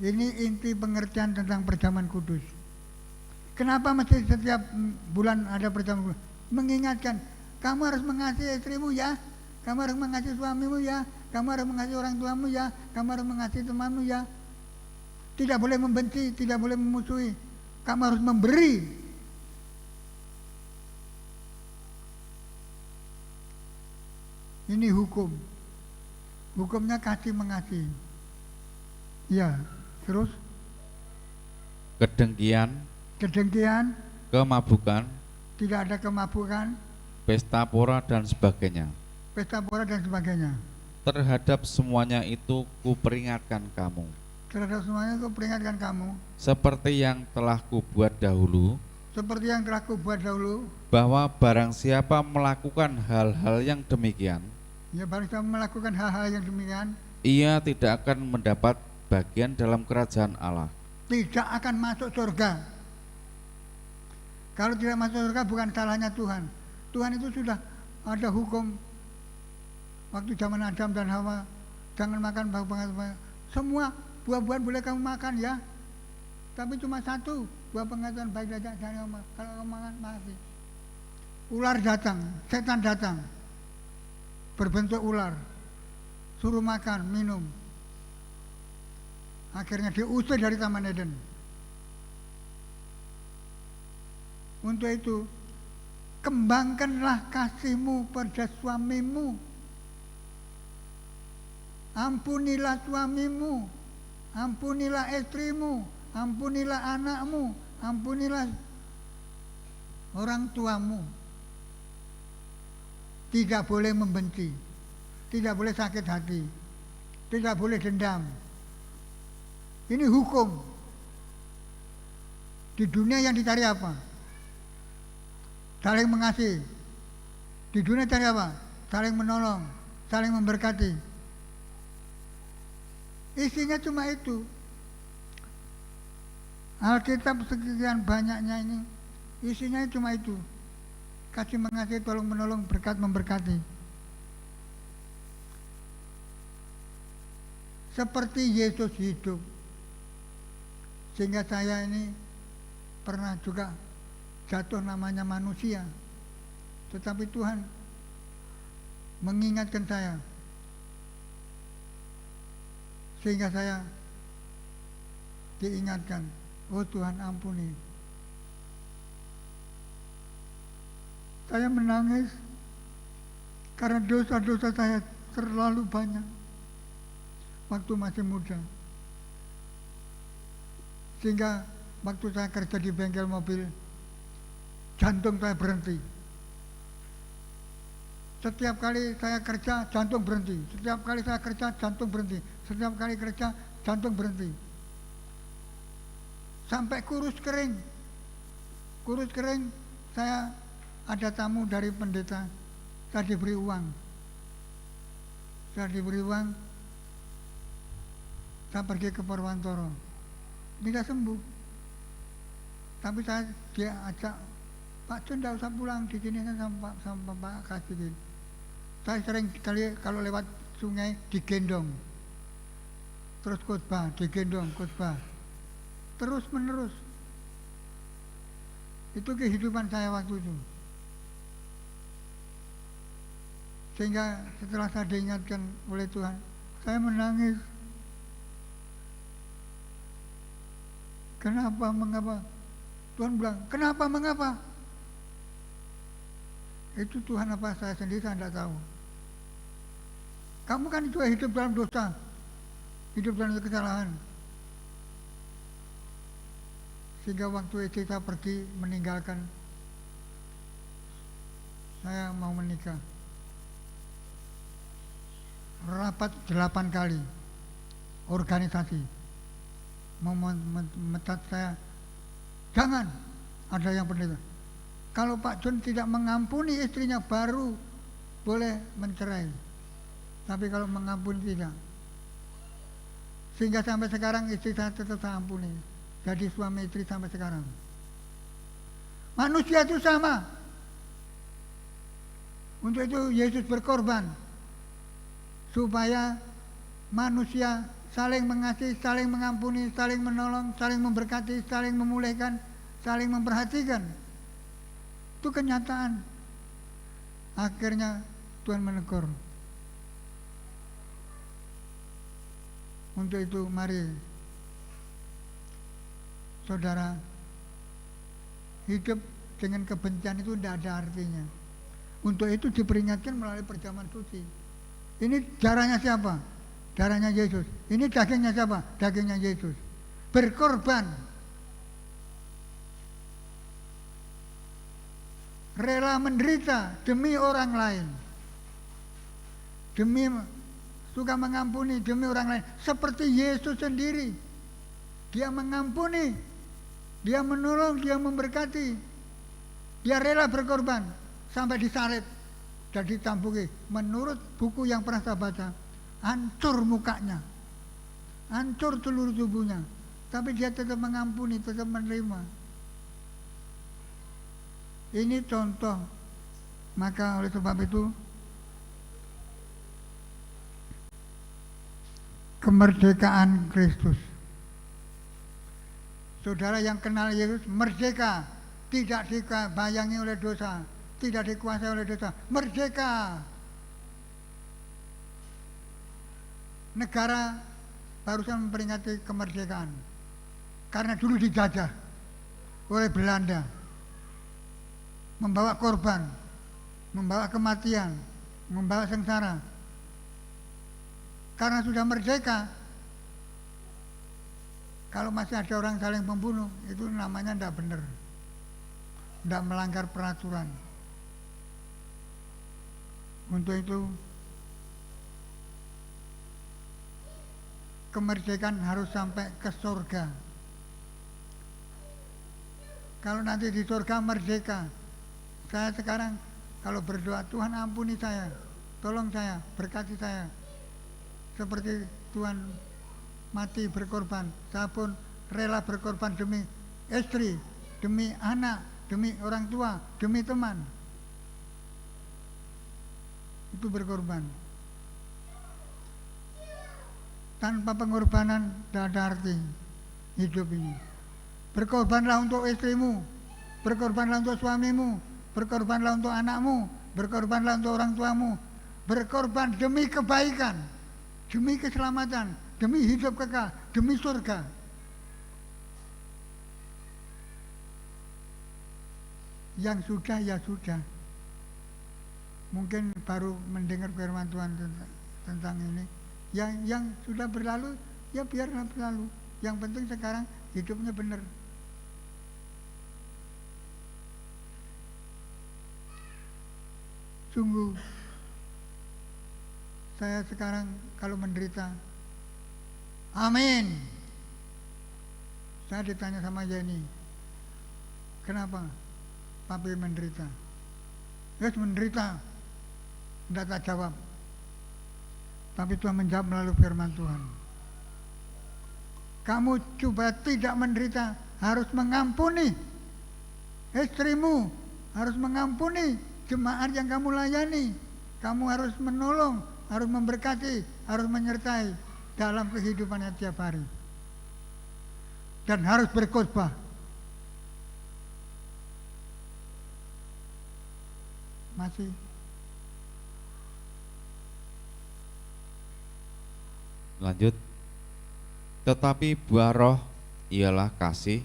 Ini inti pengertian tentang perjamuan kudus. Kenapa mesti setiap bulan ada perjamuan kudus? Mengingatkan, kamu harus mengasihi istrimu ya, kamu harus mengasihi suamimu ya, kamu harus mengasihi orang tuamu ya, kamu harus mengasihi temanmu ya. Tidak boleh membenci, tidak boleh memusuhi. Kamu harus memberi. Ini hukum. Hukumnya kasih mengasihi. Ya, terus Kedengkian, kemabukan, tidak ada kemabukan, pesta pora dan sebagainya. pesta pora dan sebagainya. Terhadap semuanya itu kuperingatkan kamu, Terhadap semuanya aku peringatkan kamu, seperti yang telah kubuat dahulu, seperti yang telah kubuat dahulu, bahwa barang siapa melakukan hal-hal yang demikian, ya barang siapa melakukan hal-hal yang demikian, ia tidak akan mendapat bagian dalam kerajaan Allah. tidak akan masuk surga. Kalau tidak masuk surga bukan salahnya Tuhan. Tuhan itu sudah ada hukum waktu zaman Adam dan Hawa, jangan makan buah-buahan. Semua buah-buahan boleh kamu makan ya, tapi cuma satu, buah pengetahuan baik dan jahat jangan kamu makan. Kalau kamu makan mati. Ular datang, setan datang, berbentuk ular, suruh makan, minum. Akhirnya diusir dari Taman Eden. Untuk itu, kembangkanlah kasihmu pada suamimu. Ampunilah suamimu, ampunilah istrimu, ampunilah anakmu, ampunilah orang tuamu. Tidak boleh membenci, tidak boleh sakit hati, tidak boleh dendam. Ini hukum. Di dunia yang dicari apa? Saling mengasihi. Di dunia cari apa? Saling menolong, saling memberkati. Isinya cuma itu. Alkitab sekian banyaknya ini, isinya cuma itu. Kasih mengasihi, tolong menolong, berkat memberkati. Seperti Yesus hidup. Sehingga saya ini pernah juga jatuh namanya manusia. Tetapi Tuhan mengingatkan saya, sehingga saya diingatkan, oh Tuhan ampuni. Saya menangis karena dosa-dosa saya terlalu banyak waktu masih muda. Sehingga waktu saya kerja di bengkel mobil, jantung saya berhenti. Setiap kali saya kerja, jantung berhenti. Setiap kali saya kerja, jantung berhenti. Setiap kali kerja, jantung berhenti. Sampai kurus kering. Kurus kering, saya ada tamu dari pendeta. Saya diberi uang. Saya pergi ke Purwantoro. Tidak sembuh. Tapi dia ajak, Pak Jun tidak usah pulang, di sini sama Pak Kasihin. Saya sering kali kalau lewat sungai digendong, terus khotbah, digendong khotbah, terus menerus. Itu kehidupan saya waktu itu. Sehingga setelah saya diingatkan oleh Tuhan, saya menangis. Kenapa, mengapa? Tuhan bilang, kenapa, mengapa? Itu Tuhan apa saya sendiri saya tidak tahu. Kamu kan juga hidup dalam dosa, hidup dalam kesalahan. Sehingga waktu itu saya pergi meninggalkan, saya mau menikah. Rapat 8 kali, organisasi, memecat saya. Jangan ada yang pendeta. Kalau Pak John tidak mengampuni istrinya baru boleh mencerai. Tapi kalau mengampuni tidak. Sehingga sampai sekarang istri saya tetap saya ampuni. Jadi suami istri sampai sekarang. Manusia itu sama. Untuk itu Yesus berkorban. Supaya manusia saling mengasihi, saling mengampuni, saling menolong, saling memberkati, saling memulihkan, saling memperhatikan. Itu kenyataan. Akhirnya Tuhan menegur. Untuk itu mari saudara, hidup dengan kebencian itu tidak ada artinya. Untuk itu diperingatkan melalui perjamuan suci. Ini darahnya siapa? Darahnya Yesus. Ini dagingnya siapa? Dagingnya Yesus. Berkorban. Rela menderita demi orang lain. Demi suka mengampuni demi orang lain. Seperti Yesus sendiri. Dia mengampuni. Dia menolong, dia memberkati. Dia rela berkorban sampai disalib dan ditampungi. Menurut buku yang pernah saya baca, hancur mukanya, hancur seluruh tubuhnya, tapi dia tetap mengampuni, tetap menerima. Ini contoh. Maka oleh sebab itu kemerdekaan Kristus. Saudara yang kenal Yesus merdeka, tidak dibayangi oleh dosa, tidak dikuasai oleh dosa, merdeka. Negara barusan memperingati kemerdekaan karena dulu dijajah oleh Belanda, membawa korban, membawa kematian, membawa sengsara. Karena sudah merdeka, kalau masih ada orang saling membunuh, itu namanya tidak benar, tidak melanggar peraturan. Untuk itu kemerdekaan harus sampai ke surga. Kalau nanti di surga merdeka, saya sekarang kalau berdoa, Tuhan ampuni saya, tolong saya, berkati saya. Seperti Tuhan mati berkorban, saya pun rela berkorban demi istri, demi anak, demi orang tua, demi teman. Itu berkorban. Tanpa pengorbanan tidak ada arti hidup ini. Berkorbanlah untuk istrimu, berkorbanlah untuk suamimu, berkorbanlah untuk anakmu, berkorbanlah untuk orang tuamu, berkorban demi kebaikan, demi keselamatan, demi hidup kekal, demi surga. Yang sudah ya sudah. Mungkin baru mendengar firman Tuhan tentang ini. Yang sudah berlalu, ya biarlah berlalu. Yang penting sekarang hidupnya benar. Sungguh, saya sekarang kalau menderita, amin. Saya ditanya sama Yeni, kenapa Papi menderita? Yes, menderita. Tidak tak jawab. Tapi Tuhan menjawab melalui firman Tuhan. Kamu coba tidak menderita, harus mengampuni istrimu, harus mengampuni jemaat yang kamu layani. Kamu harus menolong, harus memberkati, harus menyertai dalam kehidupannya tiap hari. Dan harus berkhotbah. Masih lanjut. Tetapi buah roh ialah kasih,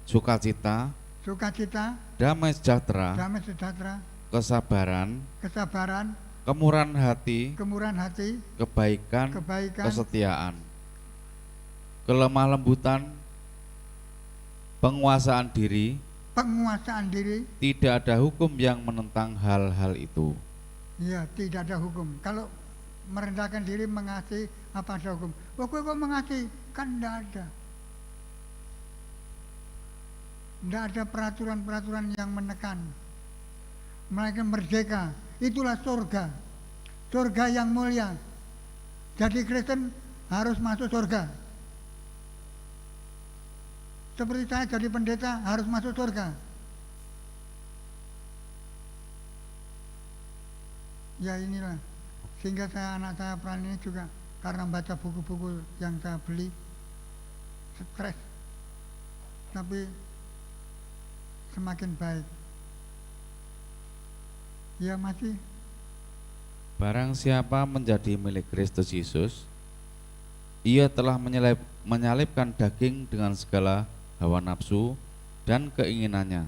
sukacita, damai sejahtera, kesabaran, kemurahan hati, kebaikan, kesetiaan, kelemah lembutan, penguasaan diri. Tidak ada hukum yang menentang hal-hal itu. Iya, tidak ada hukum. Kalau merendahkan diri, mengasihi, apa ada hukum? Kok mengasihi? Kan tidak ada. Tidak ada peraturan-peraturan yang menekan. Melainkan merdeka. Itulah surga. Surga yang mulia. Jadi Kristen harus masuk surga. Seperti saya jadi pendeta harus masuk surga. Ya inilah. Sehingga anak saya peran ini juga karena baca buku-buku yang saya beli, stres. Tapi semakin baik. Ya masih. Barang siapa menjadi milik Kristus Yesus, ia telah menyalibkan daging dengan segala hawa nafsu dan keinginannya.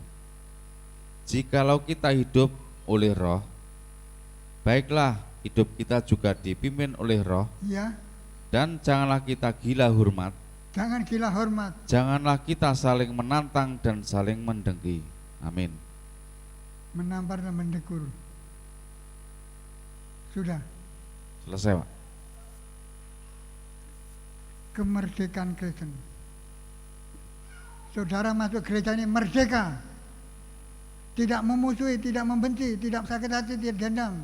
Jikalau kita hidup oleh roh, baiklah hidup kita juga dipimpin oleh roh. Ya. Dan janganlah kita gila hormat. Jangan gila hormat. Janganlah kita saling menantang dan saling mendengki. Amin. Menampar dan mendekur. Sudah. Selesai, Pak. Kemerdekaan Kristen. Saudara masuk gereja ini merdeka. Tidak memusuhi, tidak membenci, tidak sakit hati, tidak dendam.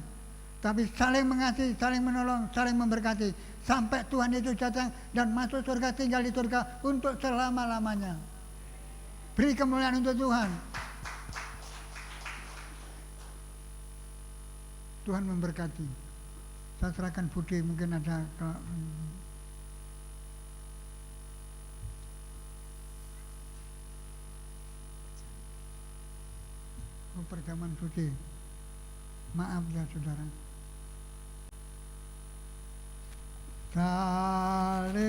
Tapi saling mengasihi, saling menolong, saling memberkati. Sampai Tuhan Yesus datang dan masuk surga, tinggal di surga untuk selama-lamanya. Beri kemuliaan untuk Tuhan. Tuhan memberkati. Saya serahkan Budi, mungkin ada perjamuan Budi. Maaf ya saudara. Salibnya,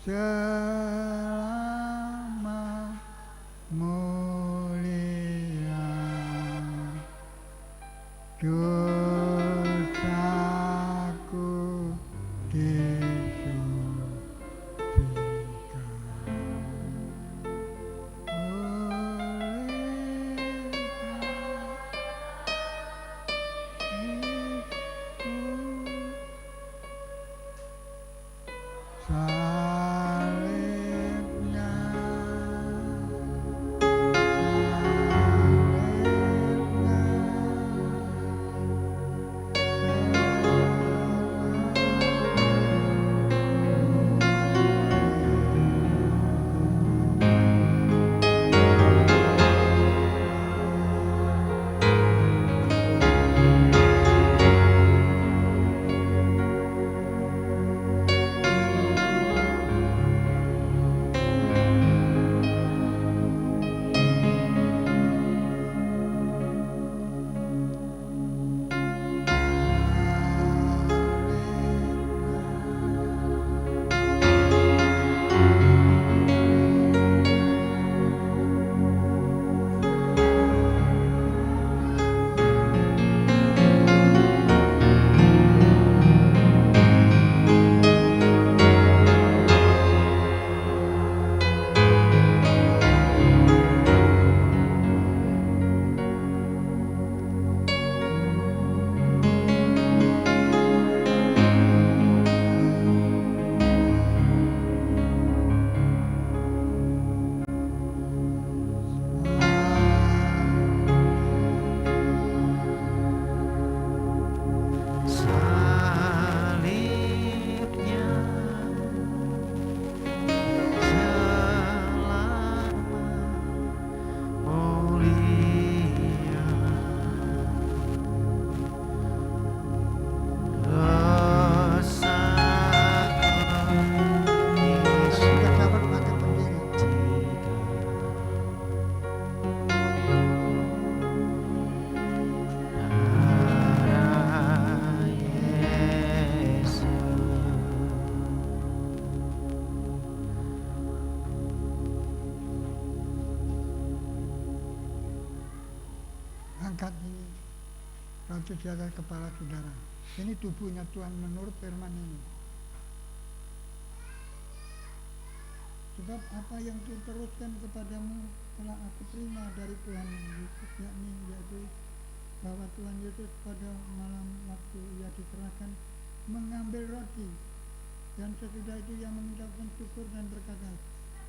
selama mulia dosaku Baptis di atas kepala saudara. Ini tubuhnya Tuhan menurut firman ini. Sebab apa yang teruskan kepadamu telah aku terima dari Tuhan Yesus, yaitu bahwa Tuhan Yesus pada malam waktu ia diserahkan mengambil roti, dan sesudah itu ia mengucapkan syukur dan berkata,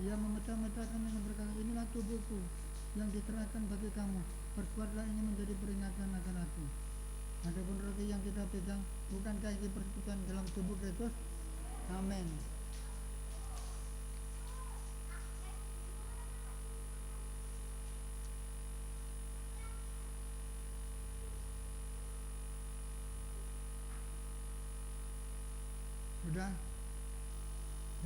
ia memecah-mecahkan dan berkata, inilah tubuhku yang diserahkan bagi kamu, perbuatlah ini menjadi peringatan akan aku. Adapun roti yang kita pegang, bukankah ini persekutuan dalam tubuh Kristus? Amin. Sudah.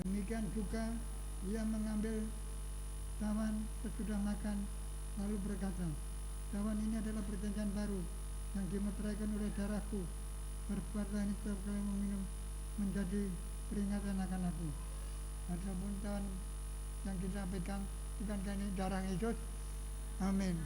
Demikian juga ia mengambil cawan sesudah makan, lalu berkata, cawan ini adalah perjanjian baru yang dimeteraikan oleh darahku. Berbuatlah ini setiap kali meminum menjadi peringatan akan aku. Adapun cawan yang kita pegang, bukankah ini darah Yesus? Amin.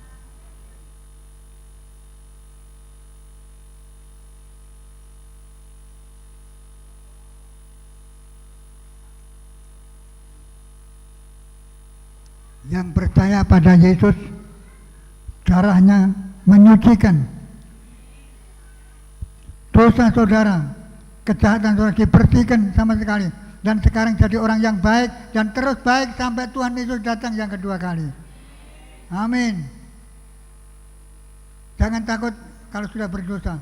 Yang percaya pada Yesus, darahnya menyucikan. Dosa saudara, kejahatan saudara dibersihkan sama sekali. Dan sekarang jadi orang yang baik dan terus baik sampai Tuhan Yesus datang yang kedua kali. Amin. Jangan takut kalau sudah berdosa.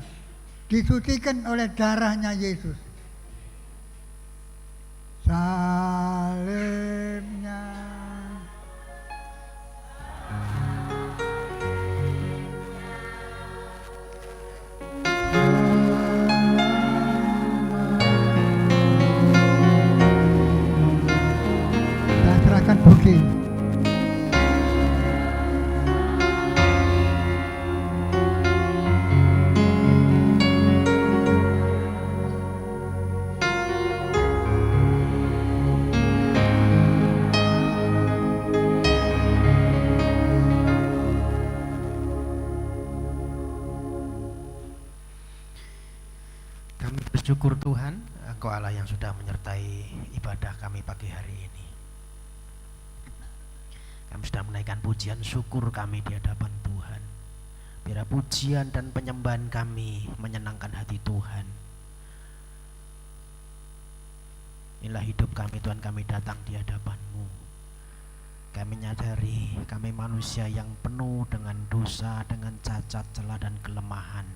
Disucikan oleh darahnya Yesus. Salibnya Bukti. Kami bersyukur Tuhan, Engkau Allah yang sudah menyertai ibadah kami pagi hari ini. Kami sudah menaikkan pujian syukur kami di hadapan Tuhan. Biar pujian dan penyembahan kami menyenangkan hati Tuhan. Inilah hidup kami Tuhan, kami datang di hadapan-Mu. Kami menyadari kami manusia yang penuh dengan dosa, dengan cacat, celah dan kelemahan.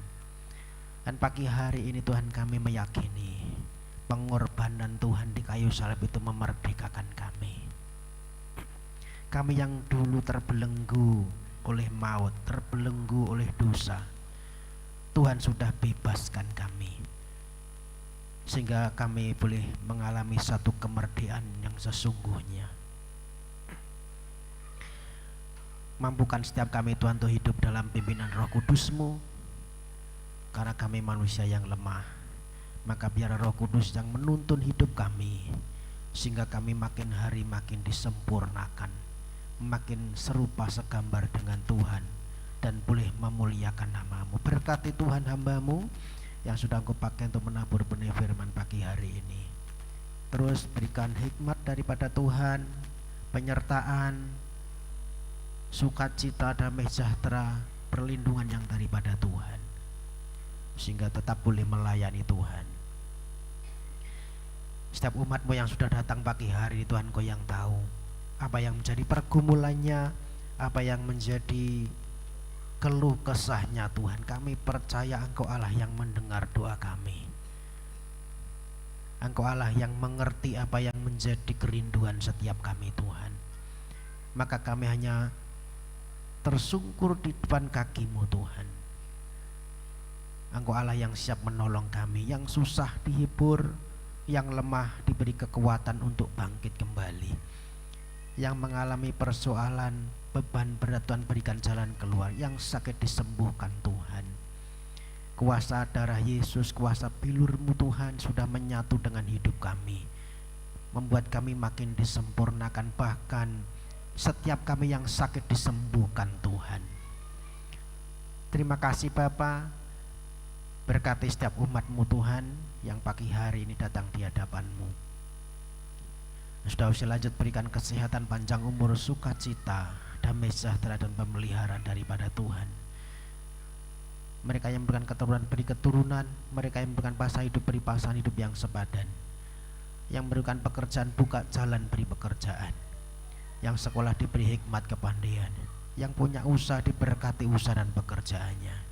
Dan pagi hari ini Tuhan kami meyakini pengorbanan Tuhan di kayu salib itu memerdekakan kami. Kami yang dulu terbelenggu oleh maut, terbelenggu oleh dosa, Tuhan sudah bebaskan kami, sehingga kami boleh mengalami satu kemerdekaan yang sesungguhnya. Mampukan setiap kami Tuhan untuk hidup dalam pimpinan Roh Kudus-Mu, karena kami manusia yang lemah. Maka biar Roh Kudus yang menuntun hidup kami, sehingga kami makin hari makin disempurnakan, makin serupa segambar dengan Tuhan, dan boleh memuliakan nama-Mu. Berkati Tuhan hamba-Mu yang sudah Engkau pakai untuk menabur benih firman pagi hari ini. Terus berikan hikmat daripada Tuhan, penyertaan, sukacita, damai sejahtera, perlindungan yang daripada Tuhan, sehingga tetap boleh melayani Tuhan. Setiap umat-Mu yang sudah datang pagi hari, Tuhan Engkau yang tahu apa yang menjadi pergumulannya, apa yang menjadi keluh kesahnya. Tuhan, kami percaya Engkau Allah yang mendengar doa kami. Engkau Allah yang mengerti apa yang menjadi kerinduan setiap kami Tuhan. Maka kami hanya tersungkur di depan kaki-Mu Tuhan. Engkau Allah yang siap menolong kami, yang susah dihibur, yang lemah diberi kekuatan untuk bangkit kembali, yang mengalami persoalan, beban berat Tuhan berikan jalan keluar, yang sakit disembuhkan Tuhan. Kuasa darah Yesus, kuasa bilur-Mu Tuhan sudah menyatu dengan hidup kami, membuat kami makin disempurnakan, bahkan setiap kami yang sakit disembuhkan Tuhan. Terima kasih Bapa, Berkati setiap umat-Mu Tuhan yang pagi hari ini datang di hadapan-Mu. Sudah usia lanjut, berikan kesehatan, panjang umur, sukacita, damai sejahtera dan pemeliharaan daripada Tuhan. Mereka yang memberikan keturunan beri keturunan, mereka yang memberikan pasangan hidup beri pasangan hidup yang sepadan, yang memberikan pekerjaan buka jalan beri pekerjaan, yang sekolah diberi hikmat kepandaian, yang punya usaha diberkati usaha dan pekerjaannya.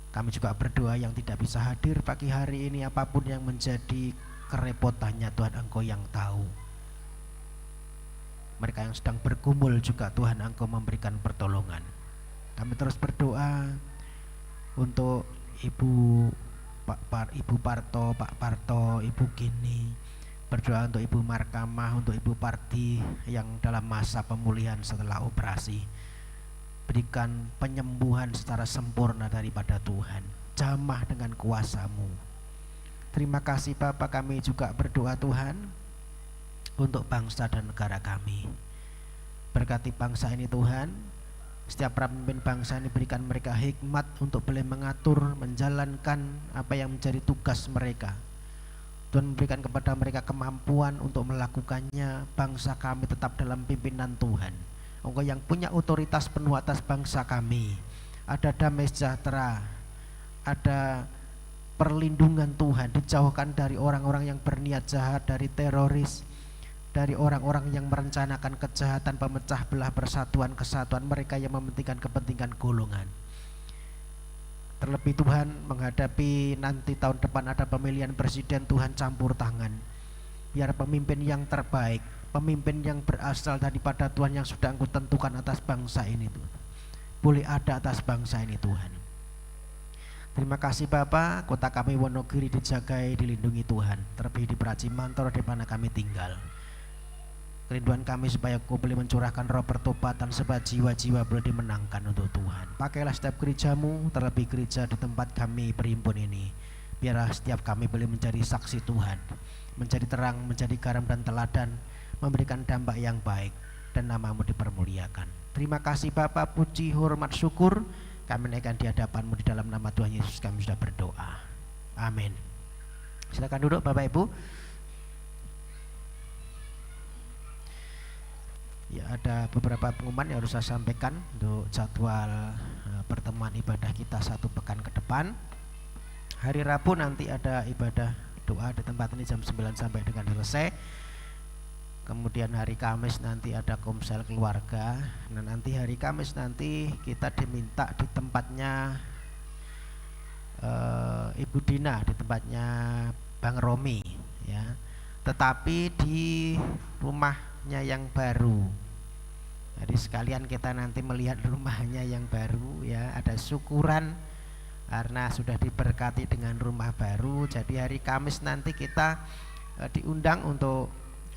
Kami juga berdoa yang tidak bisa hadir pagi hari ini, apapun yang menjadi kerepotannya Tuhan Engkau yang tahu. Mereka yang sedang bergumul juga Tuhan Engkau memberikan pertolongan. Kami terus berdoa untuk Ibu Parto, Pak Parto, Ibu Kini. Berdoa untuk Ibu Markamah, untuk Ibu Parti yang dalam masa pemulihan setelah operasi. Berikan penyembuhan secara sempurna daripada Tuhan. Jamah dengan kuasa-Mu. Terima kasih Bapa, kami juga berdoa Tuhan untuk bangsa dan negara kami. Berkati bangsa ini Tuhan. Setiap pemimpin bangsa ini berikan mereka hikmat untuk boleh mengatur, menjalankan apa yang menjadi tugas mereka. Tuhan memberikan kepada mereka kemampuan untuk melakukannya. Bangsa kami tetap dalam pimpinan Tuhan. Engkau yang punya otoritas penuh atas bangsa kami. Ada damai sejahtera, ada perlindungan Tuhan, dijauhkan dari orang-orang yang berniat jahat, dari teroris, dari orang-orang yang merencanakan kejahatan, pemecah belah persatuan kesatuan, mereka yang mementingkan kepentingan golongan. Terlebih Tuhan menghadapi nanti tahun depan ada pemilihan presiden, Tuhan campur tangan. Biar pemimpin yang terbaik, pemimpin yang berasal daripada Tuhan yang sudah Engkau tentukan atas bangsa ini Tuhan, boleh ada atas bangsa ini Tuhan. Terima kasih Bapa, kota kami Wonogiri dijagai, dilindungi Tuhan. Terlebih di Pracimantor di mana kami tinggal. Kerinduan kami supaya Kau boleh mencurahkan roh pertobatan supaya jiwa-jiwa boleh dimenangkan untuk Tuhan. Pakailah setiap gereja-Mu, terlebih gereja di tempat kami berhimpun ini. Biarlah setiap kami boleh menjadi saksi Tuhan, menjadi terang, menjadi garam dan teladan, memberikan dampak yang baik, dan nama-Mu dipermuliakan. Terima kasih Bapa, puji, hormat, syukur kami naikkan di hadapan-Mu di dalam nama Tuhan Yesus kami sudah berdoa. Amin. Silakan duduk Bapak Ibu. Ya, ada beberapa pengumuman yang harus saya sampaikan untuk jadwal pertemuan ibadah kita 1 pekan ke depan. Hari Rabu nanti ada ibadah doa di tempat ini jam 9 sampai dengan selesai. Kemudian hari Kamis nanti ada komsel keluarga. Nah, nanti hari Kamis nanti kita diminta di tempatnya Ibu Dina, di tempatnya Bang Romi ya. Tetapi di rumahnya yang baru. Jadi sekalian kita nanti melihat rumahnya yang baru ya, ada syukuran karena sudah diberkati dengan rumah baru. Jadi hari Kamis nanti kita diundang untuk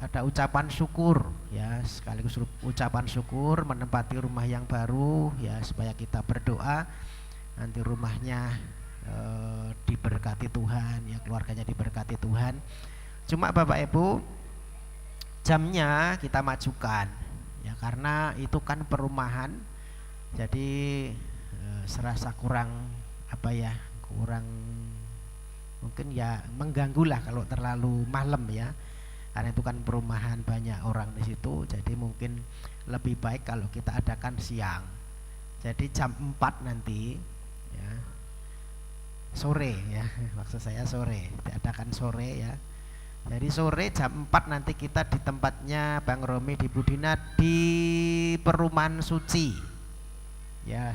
ada ucapan syukur ya, sekaligus ucapan syukur menempati rumah yang baru ya, supaya kita berdoa nanti rumahnya diberkati Tuhan ya, keluarganya diberkati Tuhan. Cuma Bapak Ibu, jamnya kita majukan ya, karena itu kan perumahan, jadi serasa kurang apa ya, kurang mungkin ya mengganggu lah kalau terlalu malam ya. Karena itu kan perumahan banyak orang di situ, jadi mungkin lebih baik kalau kita adakan siang. Jadi jam 4 nanti ya, sore ya, maksud saya sore, diadakan sore ya. Jadi sore jam 4 nanti kita di tempatnya Bang Romi di Budina di Perumahan Suci ya,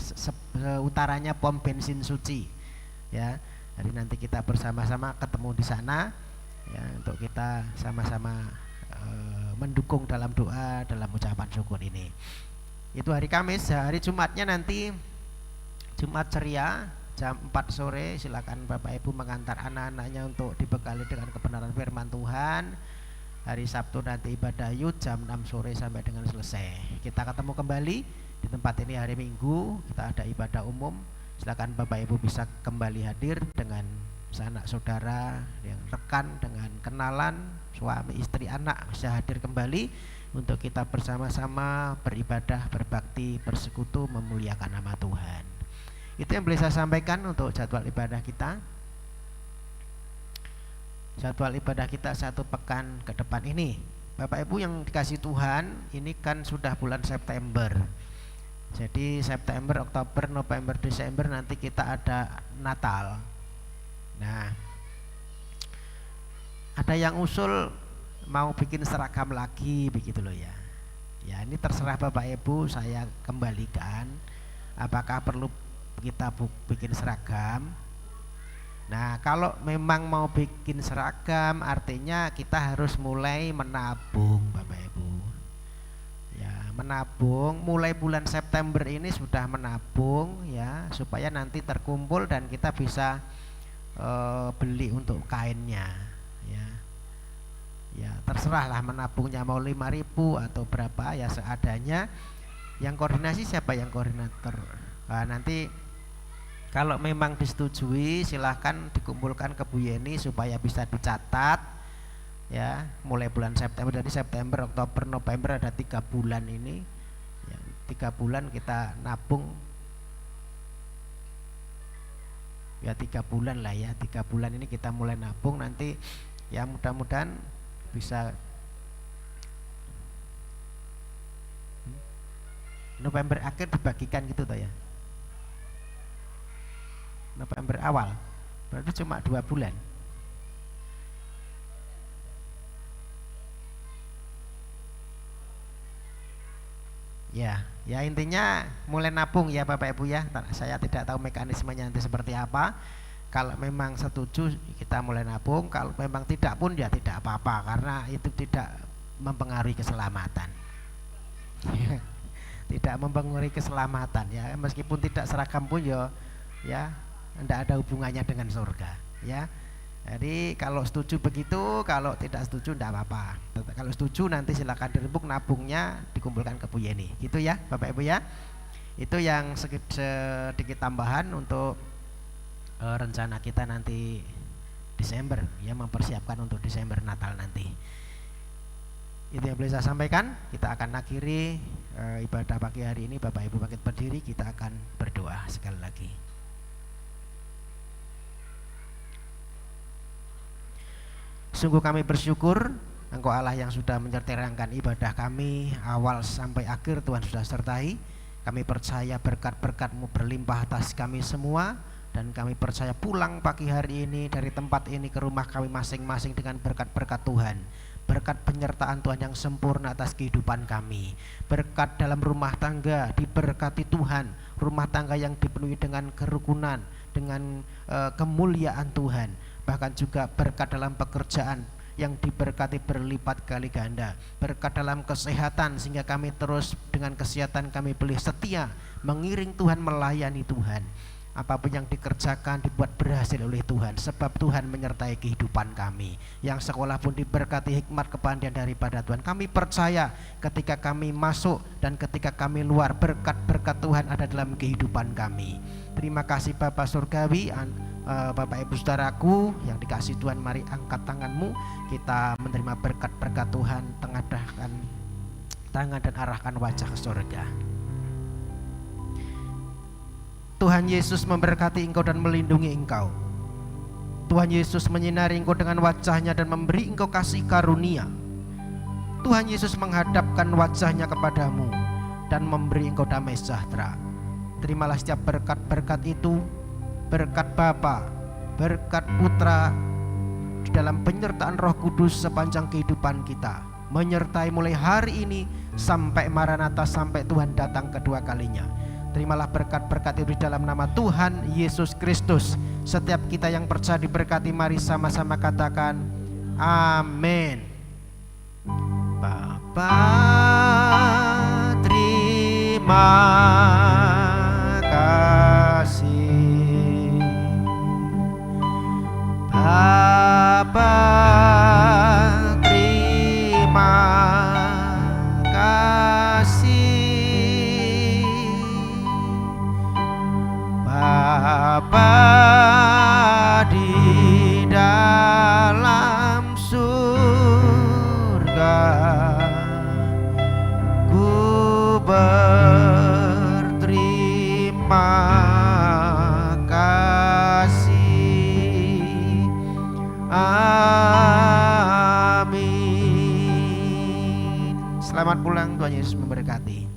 utaranya pom bensin Suci ya. Jadi nanti kita bersama-sama ketemu di sana ya, untuk kita sama-sama mendukung dalam doa, dalam ucapan syukur ini. Itu hari Kamis. Hari Jumatnya nanti Jumat ceria jam 4 sore, silakan Bapak Ibu mengantar anak-anaknya untuk dibekali dengan kebenaran firman Tuhan. Hari Sabtu nanti ibadah yud jam 6 sore sampai dengan selesai. Kita ketemu kembali di tempat ini hari Minggu, kita ada ibadah umum. Silakan Bapak Ibu bisa kembali hadir dengan sanak saudara, yang rekan, dengan kenalan, suami, istri, anak bisa hadir kembali untuk kita bersama-sama beribadah, berbakti, bersekutu, memuliakan nama Tuhan. Itu yang boleh saya sampaikan untuk jadwal ibadah kita. Jadwal ibadah kita 1 pekan ke depan ini. Bapak Ibu yang dikasih Tuhan, ini kan sudah bulan September. Jadi September, Oktober, November, Desember nanti kita ada Natal. Nah, ada yang usul mau bikin seragam lagi begitu loh ya. Ya ini terserah Bapak Ibu, saya kembalikan. Apakah perlu kita bikin seragam? Nah kalau memang mau bikin seragam, artinya kita harus mulai menabung Bapak Ibu. Ya menabung, mulai bulan September ini sudah menabung ya, supaya nanti terkumpul dan kita bisa beli untuk kainnya ya. Ya terserahlah menabungnya mau 5.000 atau berapa ya seadanya. Yang koordinasi siapa yang koordinator? Nah, nanti kalau memang disetujui silahkan dikumpulkan ke Bu Yeni supaya bisa dicatat ya, mulai bulan September. Jadi September, Oktober, November ada 3 bulan ini ya, 3 bulan kita nabung ya, 3 bulan lah ya, 3 bulan ini kita mulai nabung. Nanti ya mudah-mudahan bisa November akhir dibagikan gitu toh ya, November awal, berarti cuma 2 bulan. Ya intinya mulai nabung ya Bapak Ibu ya. Saya tidak tahu mekanismenya nanti seperti apa. Kalau memang setuju kita mulai nabung, kalau memang tidak pun ya tidak apa-apa, karena itu tidak mempengaruhi keselamatan. Tidak mempengaruhi keselamatan ya, meskipun tidak seragam pun ya tidak ada hubungannya dengan surga ya. Jadi kalau setuju begitu, kalau tidak setuju tidak apa-apa. Kalau setuju nanti silakan dirembuk, nabungnya dikumpulkan ke Bu Yeni gitu ya Bapak Ibu ya. Itu yang sedikit tambahan untuk rencana kita nanti Desember ya, mempersiapkan untuk Desember Natal nanti. Itu yang boleh saya sampaikan. Kita akan akhiri ibadah pagi hari ini. Bapak Ibu bangkit berdiri, kita akan berdoa sekali lagi. Sungguh kami bersyukur Engkau Allah yang sudah menyertai ibadah kami awal sampai akhir. Tuhan sudah sertai. Kami percaya berkat-berkat-Mu berlimpah atas kami semua, dan kami percaya pulang pagi hari ini dari tempat ini ke rumah kami masing-masing dengan berkat-berkat Tuhan. Berkat penyertaan Tuhan yang sempurna atas kehidupan kami. Berkat dalam rumah tangga diberkati Tuhan. Rumah tangga yang dipenuhi dengan kerukunan, dengan kemuliaan Tuhan. Bahkan juga berkat dalam pekerjaan yang diberkati berlipat kali ganda. Berkat dalam kesehatan sehingga kami terus dengan kesehatan kami boleh setia mengiring Tuhan, melayani Tuhan. Apapun yang dikerjakan dibuat berhasil oleh Tuhan, sebab Tuhan menyertai kehidupan kami. Yang sekolah pun diberkati hikmat kepandaian daripada Tuhan. Kami percaya ketika kami masuk dan ketika kami luar, berkat-berkat Tuhan ada dalam kehidupan kami. Terima kasih Bapak Surgawi, Bapak Ibu Saudaraku yang dikasih Tuhan, mari angkat tanganmu. Kita menerima berkat-berkat Tuhan, tengadahkan tangan dan arahkan wajah ke surga. Tuhan Yesus memberkati engkau dan melindungi engkau. Tuhan Yesus menyinari engkau dengan wajahnya dan memberi engkau kasih karunia. Tuhan Yesus menghadapkan wajahnya kepadamu dan memberi engkau damai sejahtera. Terimalah setiap berkat-berkat itu, berkat Bapa, berkat Putra, di dalam penyertaan Roh Kudus sepanjang kehidupan kita, menyertai mulai hari ini sampai Maranatha, sampai Tuhan datang kedua kalinya. Terimalah berkat-berkat itu di dalam nama Tuhan Yesus Kristus. Setiap kita yang percaya diberkati, mari sama-sama katakan amin. Bapa, terima kasih. Bapa, terima kasih. Bapa di dalam surga, ku berterima Selamat pulang, Tuhan Yesus memberkati.